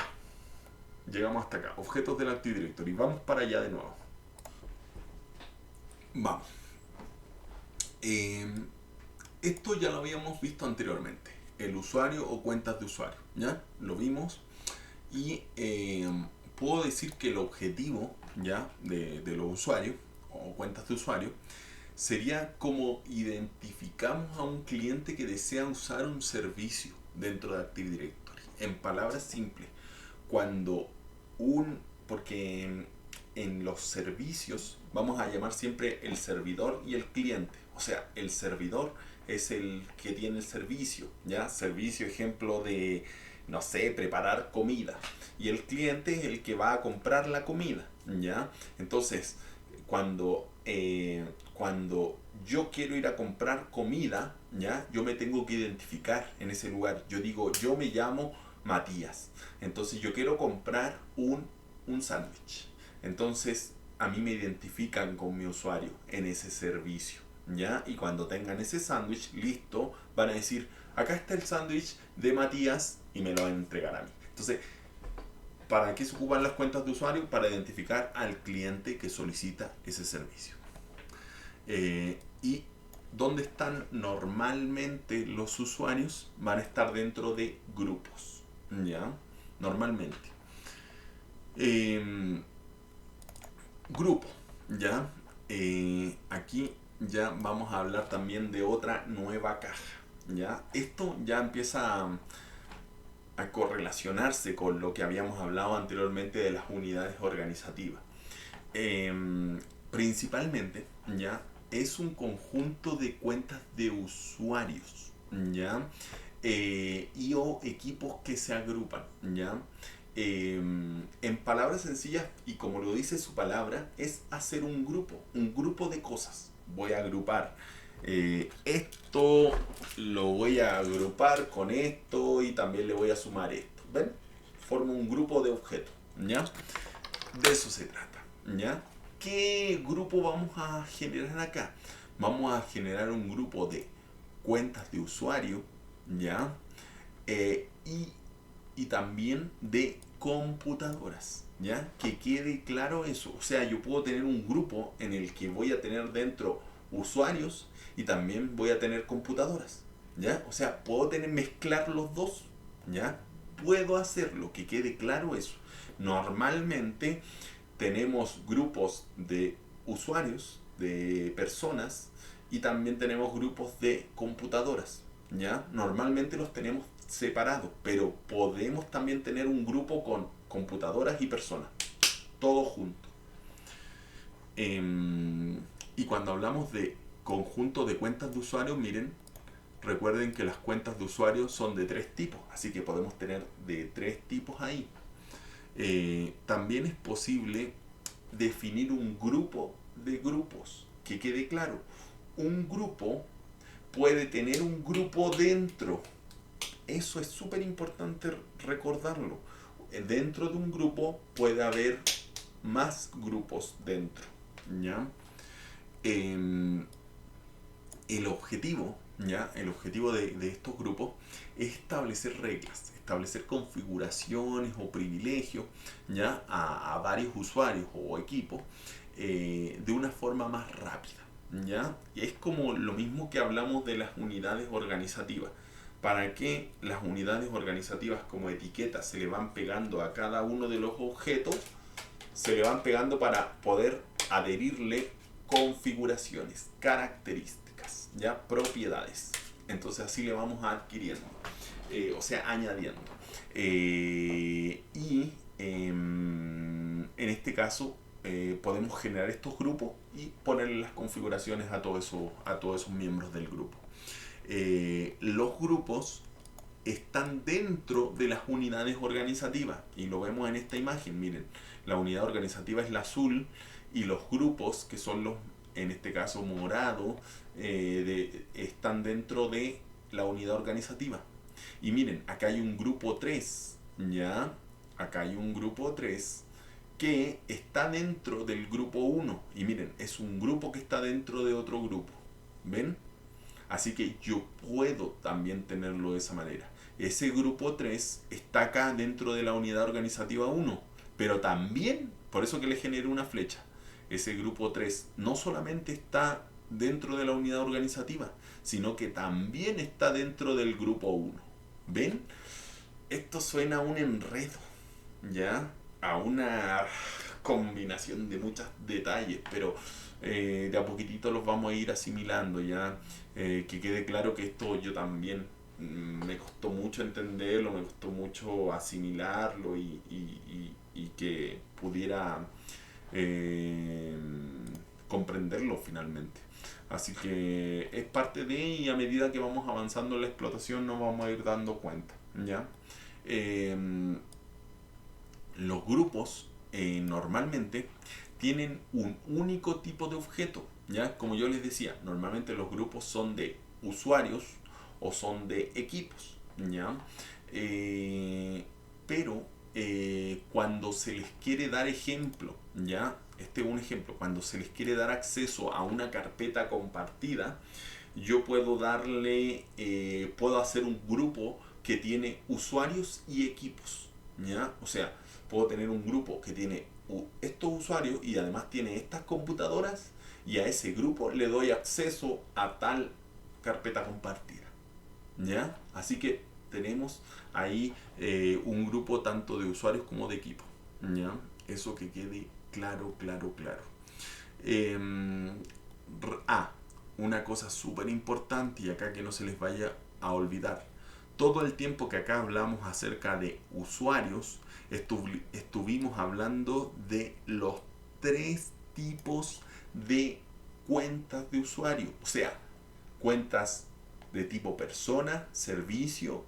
llegamos hasta acá. Objetos del Active Directory. Vamos para allá de nuevo. Vamos. Esto ya lo habíamos visto anteriormente. El usuario o cuentas de usuario, ¿ya? Lo vimos. Y puedo decir que el objetivo, ¿ya? De los usuarios o cuentas de usuario sería como identificamos a un cliente que desea usar un servicio dentro de Active Directory. En palabras simples, cuando porque en los servicios vamos a llamar siempre el servidor y el cliente. O sea, el servidor es el que tiene el servicio, ¿ya? Servicio, ejemplo de, no sé, preparar comida. Y el cliente es el que va a comprar la comida, ¿ya? Entonces, cuando yo quiero ir a comprar comida, ¿ya? Yo me tengo que identificar en ese lugar. Yo digo, yo me llamo Matías. Entonces yo quiero comprar un sándwich. Entonces a mí me identifican con mi usuario en ese servicio, ¿ya? Y cuando tengan ese sándwich listo, van a decir, acá está el sándwich de Matías y me lo van a entregar a mí. Entonces, ¿para qué se ocupan las cuentas de usuario? Para identificar al cliente que solicita ese servicio. Y ¿dónde están normalmente los usuarios? Van a estar dentro de grupos, ¿ya? Normalmente. Grupo, ¿ya? Aquí ya vamos a hablar también de otra nueva caja, ¿ya? Esto ya empieza a correlacionarse con lo que habíamos hablado anteriormente de las unidades organizativas. Principalmente, ¿ya? Es un conjunto de cuentas de usuarios, ¿ya? Y o equipos que se agrupan, ¿ya? En palabras sencillas, y como lo dice su palabra, es hacer un grupo de cosas. Voy a agrupar esto, lo voy a agrupar con esto y también le voy a sumar esto. ¿Ven? Formo un grupo de objetos, ¿ya? De eso se trata, ¿ya? ¿Qué grupo vamos a generar acá? Vamos a generar un grupo de cuentas de usuario, ¿ya? Y también de computadoras, ¿ya? Que quede claro eso. O sea, yo puedo tener un grupo en el que voy a tener dentro usuarios y también voy a tener computadoras, ¿ya? O sea, puedo mezclar los dos, ¿ya? Puedo hacerlo, que quede claro eso. Normalmente tenemos grupos de usuarios, de personas, y también tenemos grupos de computadoras, ¿ya? Normalmente los tenemos separados, pero podemos también tener un grupo con computadoras y personas, todos juntos. Y cuando hablamos de conjunto de cuentas de usuarios, miren, recuerden que las cuentas de usuarios son de 3 tipos, así que podemos tener de 3 tipos ahí. También es posible definir un grupo de grupos, que quede claro. Un grupo puede tener un grupo dentro. Eso es súper importante recordarlo. Dentro de un grupo puede haber más grupos dentro, ¿ya? El objetivo, ¿ya? El objetivo de estos grupos es establecer reglas, establecer configuraciones o privilegios, ¿ya? A varios usuarios o equipos de una forma más rápida, ¿ya? Y es como lo mismo que hablamos de las unidades organizativas. para que las unidades organizativas como etiquetas se le van pegando a cada uno de los objetos, se le van pegando para poder adherirle configuraciones, características, ya propiedades. Entonces así le vamos adquiriendo, o sea, añadiendo. En este caso podemos generar estos grupos y ponerle las configuraciones a todos esos miembros del grupo. Los grupos están dentro de las unidades organizativas y lo vemos en esta imagen. Miren, la unidad organizativa es la azul y los grupos, que son los, en este caso morado, están dentro de la unidad organizativa. Y miren, acá hay un grupo 3, ¿ya? Acá hay un grupo 3 que está dentro del grupo 1. Y miren, es un grupo que está dentro de otro grupo. ¿Ven? Así que yo puedo también tenerlo de esa manera. Ese grupo 3 está acá dentro de la unidad organizativa 1, pero también, por eso que le generé una flecha, ese grupo 3 no solamente está dentro de la unidad organizativa, sino que también está dentro del grupo 1. ¿Ven? Esto suena a un enredo, ¿ya? A una combinación de muchos detalles, pero de a poquitito los vamos a ir asimilando, ¿ya? Que quede claro que esto yo también me costó mucho entenderlo, me costó mucho asimilarlo y que pudiera comprenderlo finalmente. Así que es parte de, y a medida que vamos avanzando en la explotación nos vamos a ir dando cuenta, ¿ya? Los grupos normalmente tienen un único tipo de objeto, ¿ya? Como yo les decía, normalmente los grupos son de usuarios o son de equipos, ¿ya? Pero cuando se les quiere dar ejemplo, ¿ya? Este es un ejemplo, cuando se les quiere dar acceso a una carpeta compartida, yo puedo darle, puedo hacer un grupo que tiene usuarios y equipos, ¿ya? O sea, puedo tener un grupo que tiene estos usuarios y además tiene estas computadoras, y a ese grupo le doy acceso a tal carpeta compartida, ¿ya? Así que tenemos ahí un grupo tanto de usuarios como de equipos, ¿ya? Eso que quede claro, claro, claro. Una cosa súper importante y acá que no se les vaya a olvidar. Todo el tiempo que acá hablamos acerca de usuarios, estuvimos hablando de los 3 tipos de cuentas de usuario. O sea, cuentas de tipo persona, servicio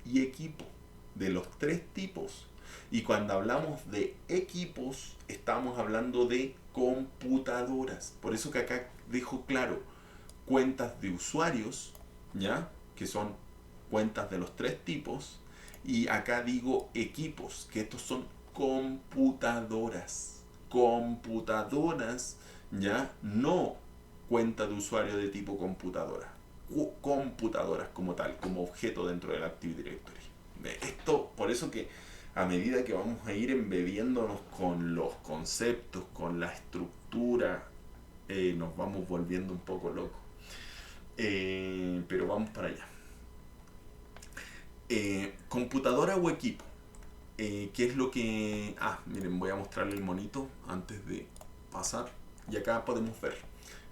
y equipo. De los 3 tipos. Y cuando hablamos de equipos, estamos hablando de computadoras. Por eso que acá dejo claro, cuentas de usuarios, ¿ya? Que son cuentas de los 3 tipos. Y acá digo equipos, que estos son computadoras. Computadoras, ¿ya? No cuenta de usuario de tipo computadora. Computadoras como tal, como objeto dentro del Active Directory. Esto, por eso que a medida que vamos a ir embebiéndonos con los conceptos, con la estructura, nos vamos volviendo un poco locos. Pero vamos para allá. Computadora o equipo. ¿Qué es lo que...? Miren, voy a mostrarle el monito antes de pasar. Y acá podemos ver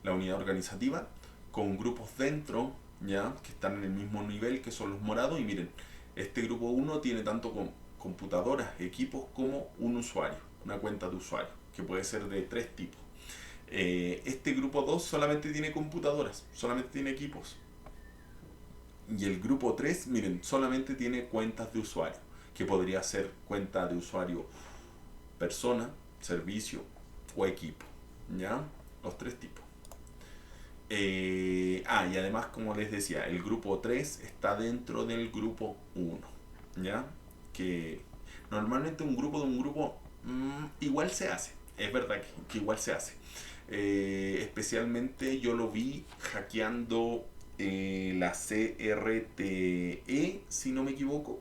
la unidad organizativa con grupos dentro, ya, que están en el mismo nivel, que son los morados. Y miren, este grupo 1 tiene tanto computadoras, equipos, como un usuario, una cuenta de usuario, que puede ser de 3 tipos. Este grupo 2 solamente tiene computadoras, solamente tiene equipos. Y el grupo 3, miren, solamente tiene cuentas de usuario, que podría ser cuenta de usuario persona, servicio o equipo, ¿ya? Los 3 tipos. Y además, como les decía, el grupo 3 está dentro del grupo 1, ¿ya? Que normalmente un grupo igual se hace, es verdad que igual se hace. Especialmente yo lo vi hackeando la CRTE, si no me equivoco,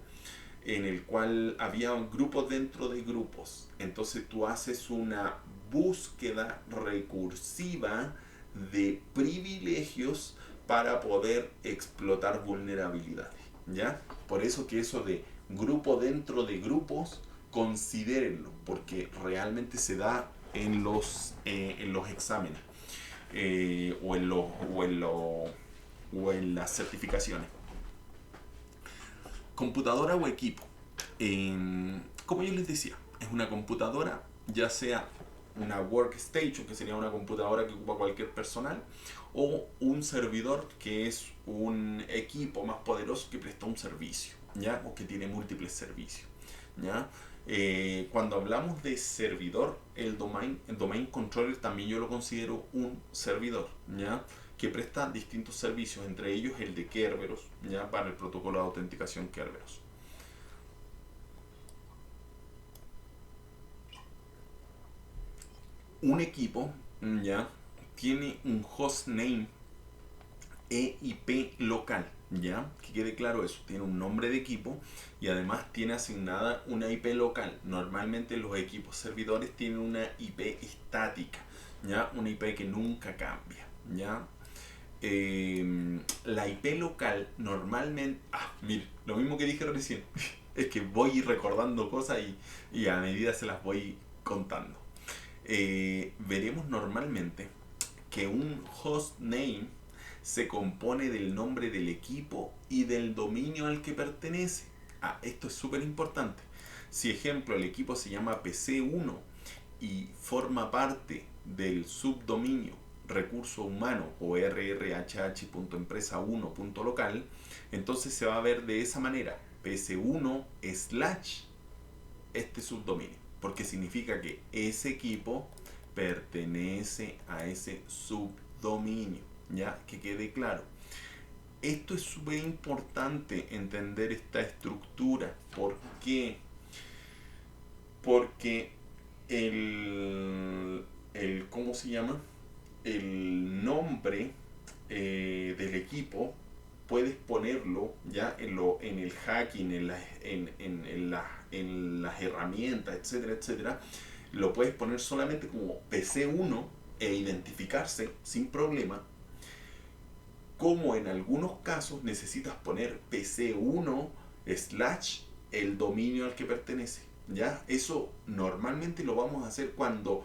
en el cual había grupos dentro de grupos. Entonces tú haces una búsqueda recursiva de privilegios para poder explotar vulnerabilidades, ¿ya? Por eso que eso de grupo dentro de grupos, considérenlo, porque realmente se da en los exámenes o, o en las certificaciones. Computadora o equipo. Como yo les decía, es una computadora, ya sea una workstation, que sería una computadora que ocupa cualquier personal, o un servidor, que es un equipo más poderoso que presta un servicio, ¿ya? O que tiene múltiples servicios, ¿ya? Cuando hablamos de servidor, el domain controller también yo lo considero un servidor, ¿ya? Que presta distintos servicios, entre ellos el de Kerberos, ¿ya? Para el protocolo de autenticación Kerberos. Un equipo, ¿ya? Tiene un hostname e IP local, ¿ya? Que quede claro eso, tiene un nombre de equipo y además tiene asignada una IP local. Normalmente los equipos servidores tienen una IP estática, ¿ya? Una IP que nunca cambia, ¿ya? La IP local normalmente... mire, lo mismo que dije recién, es que voy recordando cosas y a medida se las voy contando. Veremos normalmente que un hostname se compone del nombre del equipo y del dominio al que pertenece. Esto es súper importante. Si, ejemplo, el equipo se llama PC1 y forma parte del subdominio recurso humano o rrhh.empresa1.local, entonces se va a ver de esa manera: PC1 slash este subdominio, porque significa que ese equipo pertenece a ese subdominio, ya, que quede claro. Esto es súper importante, entender esta estructura. ¿Por qué? Porque ¿cómo se llama? El nombre del equipo puedes ponerlo ya en el hacking, en las herramientas, etcétera, etcétera. Lo puedes poner solamente como PC1 e identificarse sin problema. Como en algunos casos necesitas poner PC1 slash el dominio al que pertenece, ¿ya? Eso normalmente lo vamos a hacer cuando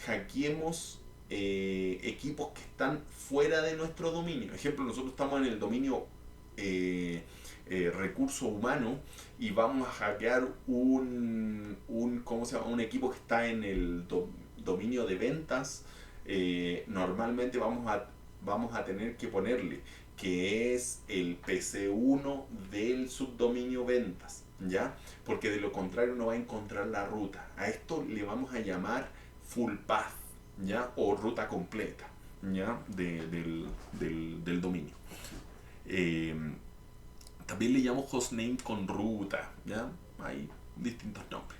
hackeemos equipos que están fuera de nuestro dominio. Ejemplo, nosotros estamos en el dominio recurso humano y vamos a hackear ¿cómo se llama? Un equipo que está en el dominio de ventas. Normalmente vamos a tener que ponerle que es el PC1 del subdominio ventas, ¿ya? Porque de lo contrario no va a encontrar la ruta. A esto le vamos a llamar full path, ¿ya? O ruta completa, ¿ya? Del dominio. También le llamo hostname con ruta, ¿ya? Hay distintos nombres.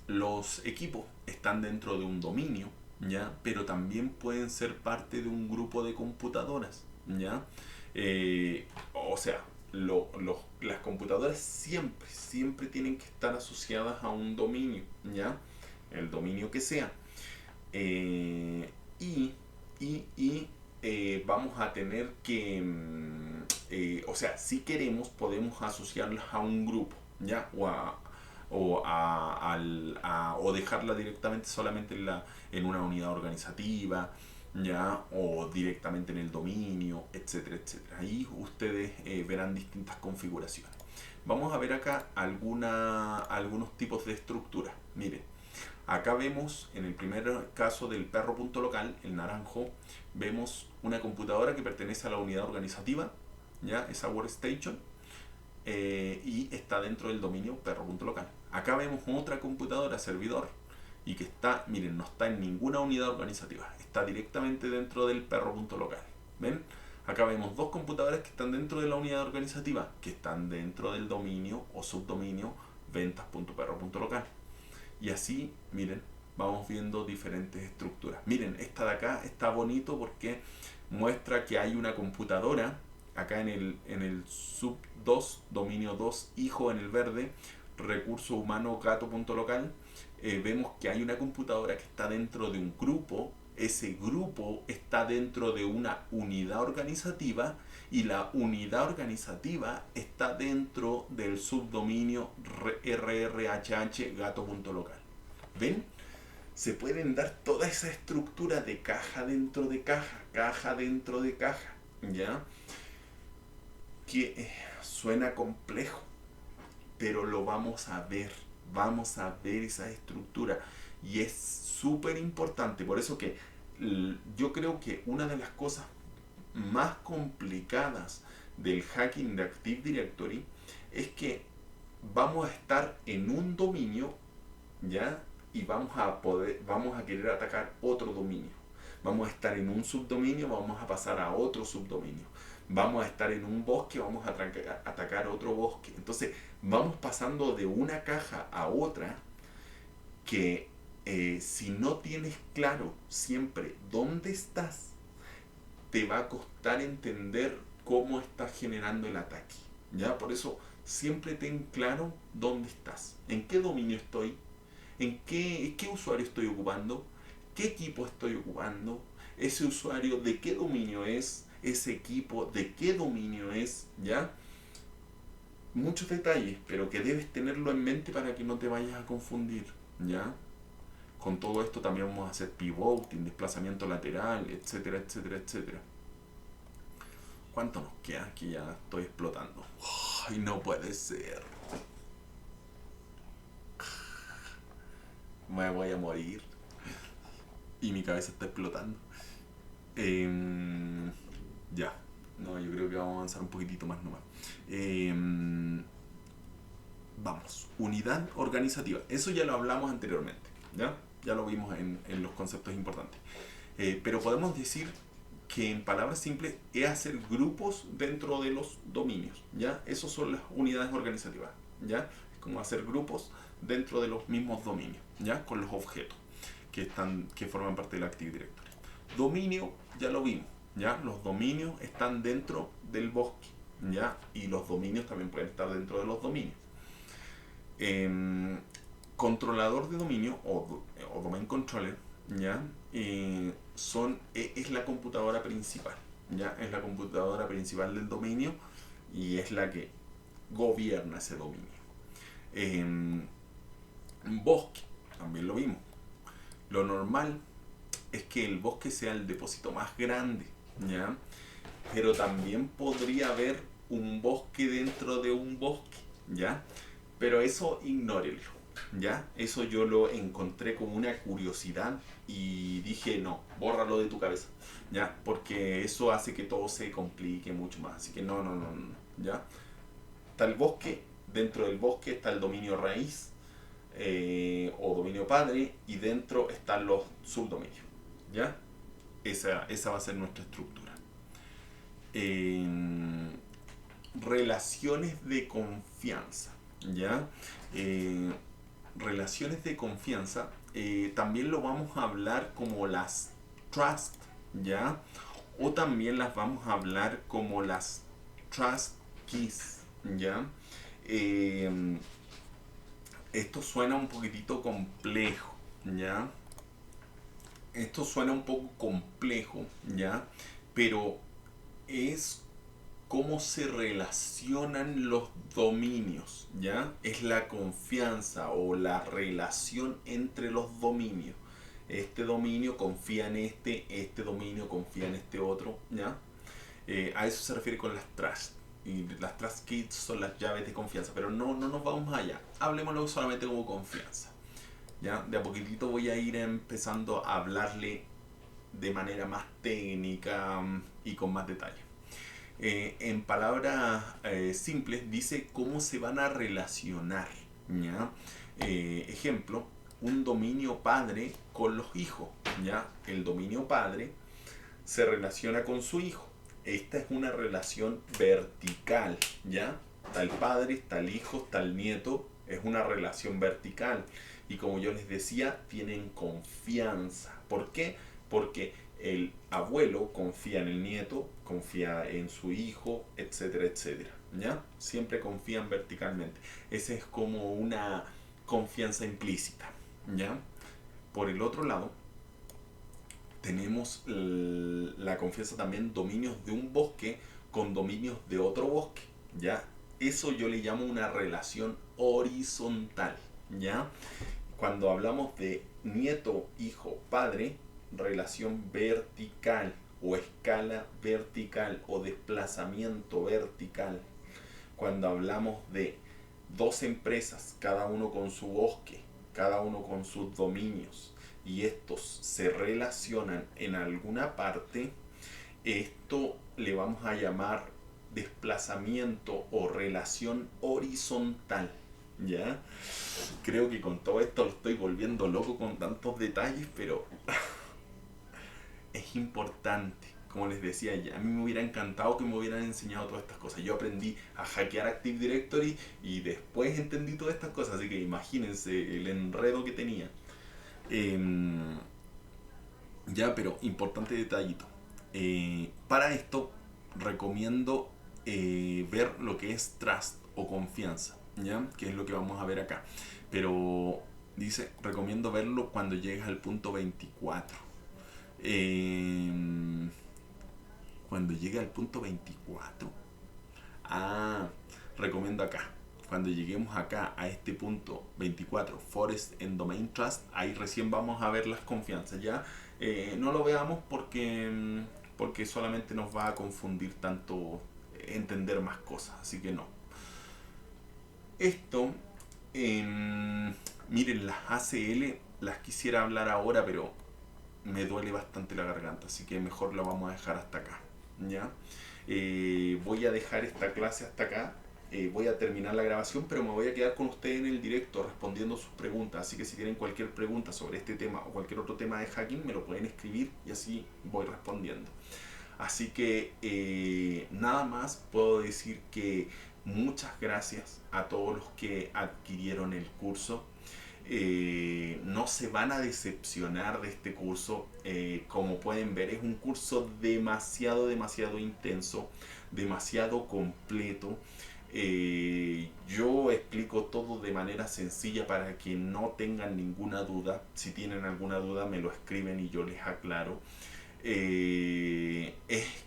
Los equipos están dentro de un dominio, ¿ya? Pero también pueden ser parte de un grupo de computadoras, ¿ya? O sea, las computadoras siempre tienen que estar asociadas a un dominio, ¿ya? El dominio que sea. Eh, y vamos a tener que, o sea, si queremos, podemos asociarlas a un grupo, ¿ya? O dejarla directamente solamente en una unidad organizativa, ¿ya? O directamente en el dominio, etcétera, etcétera. Ahí ustedes verán distintas configuraciones. Vamos a ver acá algunos tipos de estructuras. Miren, acá vemos en el primer caso del perro.local, el naranjo, vemos una computadora que pertenece a la unidad organizativa, ¿ya? Esa workstation, y está dentro del dominio perro.local. Acá vemos otra computadora servidor y que está, miren, no está en ninguna unidad organizativa, está directamente dentro del perro.local. ¿Ven? Acá vemos dos computadoras que están dentro de la unidad organizativa, que están dentro del dominio o subdominio ventas.perro.local. Y así, miren, vamos viendo diferentes estructuras. Miren, esta de acá está bonito porque muestra que hay una computadora acá en el sub 2, dominio 2, hijo en el verde, recurso humano gato.local. Vemos que hay una computadora que está dentro de un grupo ese grupo está dentro de una unidad organizativa y la unidad organizativa está dentro del subdominio rrhh gato.local. ¿Ven? Se pueden dar toda esa estructura de caja dentro de caja, caja dentro de caja, ¿ya? Que suena complejo, pero lo vamos a ver esa estructura y es súper importante. Por eso que yo creo que una de las cosas más complicadas del hacking de Active Directory es que vamos a estar en un dominio, ¿ya? Y vamos a querer atacar otro dominio. Vamos a estar en un subdominio, vamos a pasar a otro subdominio. Vamos a estar en un bosque, vamos a atacar otro bosque. Entonces vamos pasando de una caja a otra que si no tienes claro siempre dónde estás, te va a costar entender cómo estás generando el ataque. ¿Ya? Por eso siempre ten claro dónde estás, en qué dominio estoy, en qué usuario estoy ocupando, qué equipo estoy ocupando, ese usuario de qué dominio es, ese equipo de qué dominio es, ¿ya? Muchos detalles, pero que debes tenerlo en mente para que no te vayas a confundir, ¿ya? Con todo esto también vamos a hacer pivoting, desplazamiento lateral, etcétera, etcétera, etcétera. ¿Cuánto nos queda? Que ya estoy explotando. Ay, no puede ser. Me voy a morir. Y mi cabeza está explotando. Ya. No, yo creo que vamos a avanzar un poquitito más nomás. Vamos. Unidad organizativa. Eso ya lo hablamos anteriormente. ¿Ya? Ya lo vimos en los conceptos importantes. Pero podemos decir que en palabras simples es hacer grupos dentro de los dominios. ¿Ya? Esas son las unidades organizativas. ¿Ya? Es como hacer grupos dentro de los mismos dominios. ¿Ya? Con los objetos que forman parte del Active Directory. Dominio, ya lo vimos, ¿ya? Los dominios están dentro del bosque, ¿ya? Y los dominios también pueden estar dentro de los dominios. Controlador de dominio o domain controller, ¿ya? Es la computadora principal, ¿ya? Es la computadora principal del dominio y es la que gobierna ese dominio. Bosque, también lo vimos. Lo normal es que el bosque sea el depósito más grande, ¿ya? Pero también podría haber un bosque dentro de un bosque, ¿ya? Pero eso ignórenlo, ¿ya? Eso yo lo encontré como una curiosidad y dije, no, bórralo de tu cabeza, ¿ya? Porque eso hace que todo se complique mucho más. Así que no, ¿ya? Está el bosque, dentro del bosque está el dominio raíz, o dominio padre, y dentro están los subdominios, ¿ya? Esa va a ser nuestra estructura. Relaciones de confianza, ¿ya? Relaciones de confianza también lo vamos a hablar como las trust, ¿ya? O también las vamos a hablar como las trust keys, ¿ya? Esto suena un poquitito complejo, ¿ya? Esto suena un poco complejo, ¿ya? Pero es cómo se relacionan los dominios, ¿ya? Es la confianza o la relación entre los dominios. Este dominio confía en este dominio confía en este otro, ¿ya? A eso se refiere con las trust. Y las trust keys son las llaves de confianza, pero no nos vamos allá. Hablemoslo solamente como confianza. ¿Ya? De a poquitito voy a ir empezando a hablarle de manera más técnica y con más detalle. En palabras simples dice cómo se van a relacionar, ¿ya? Ejemplo, un dominio padre con los hijos, ¿ya? El dominio padre se relaciona con su hijo. Esta es una relación vertical, ¿ya? Está el padre, está el hijo, está el nieto, es una relación vertical. Y como yo les decía, tienen confianza. ¿Por qué? Porque el abuelo confía en el nieto, confía en su hijo, etcétera, etcétera, ¿ya? Siempre confían verticalmente. Esa es como una confianza implícita, ¿ya? Por el otro lado, tenemos la confianza también dominios de un bosque con dominios de otro bosque, ¿ya? Eso yo le llamo una relación horizontal, ¿ya? Cuando hablamos de nieto, hijo, padre, relación vertical o escala vertical o desplazamiento vertical. Cuando hablamos de dos empresas, cada uno con su bosque, cada uno con sus dominios, y estos se relacionan en alguna parte, esto le vamos a llamar desplazamiento o relación horizontal, ¿ya? Creo que con todo esto lo estoy volviendo loco con tantos detalles, pero es importante. Como les decía ya, a mí me hubiera encantado que me hubieran enseñado todas estas cosas. Yo aprendí a hackear Active Directory y después entendí todas estas cosas, así que imagínense el enredo que tenía. Em, ya, pero importante detallito. Para esto recomiendo ver lo que es trust o confianza, ¿ya? Que es lo que vamos a ver acá. Pero dice, recomiendo verlo cuando llegues al punto 24. Eh, Cuando llegue al punto 24. Ah, recomiendo acá. Cuando lleguemos acá a este punto 24, Forest en Domain Trust, ahí recién vamos a ver las confianzas, ¿ya? No lo veamos porque solamente nos va a confundir tanto entender más cosas, así que no. Esto, miren, las ACL las quisiera hablar ahora, pero me duele bastante la garganta, así que mejor la vamos a dejar hasta acá, ¿ya? Voy a dejar esta clase hasta acá. Voy a terminar la grabación, pero me voy a quedar con ustedes en el directo respondiendo sus preguntas. Así que si tienen cualquier pregunta sobre este tema o cualquier otro tema de hacking, me lo pueden escribir y así voy respondiendo. Así que nada más puedo decir que muchas gracias a todos los que adquirieron el curso. No se van a decepcionar de este curso. Como pueden ver, es un curso demasiado intenso, demasiado completo. Yo explico todo de manera sencilla para que no tengan ninguna duda. Si tienen alguna duda me lo escriben y yo les aclaro. Es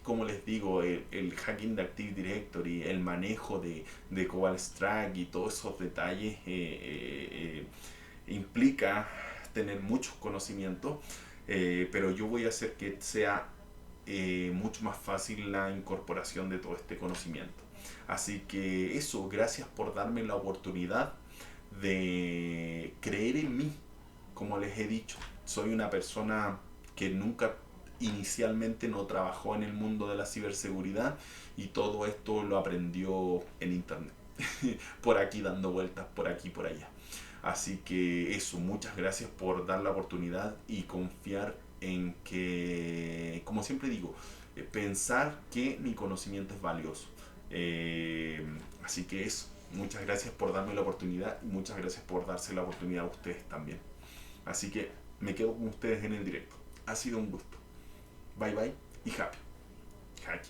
como les digo, el hacking de Active Directory, el manejo de Cobalt Strike y todos esos detalles implica tener muchos conocimientos, pero yo voy a hacer que sea mucho más fácil la incorporación de todo este conocimiento. Así que eso, gracias por darme la oportunidad de creer en mí. Como les he dicho, soy una persona que nunca inicialmente no trabajó en el mundo de la ciberseguridad y todo esto lo aprendió en internet. Por aquí dando vueltas, por aquí, por allá. Así que eso, muchas gracias por dar la oportunidad y confiar en que, como siempre digo, pensar que mi conocimiento es valioso. Así que eso, muchas gracias por darme la oportunidad y muchas gracias por darse la oportunidad a ustedes también. Así que me quedo con ustedes en el directo. Ha sido un gusto. Bye bye y happy. Happy.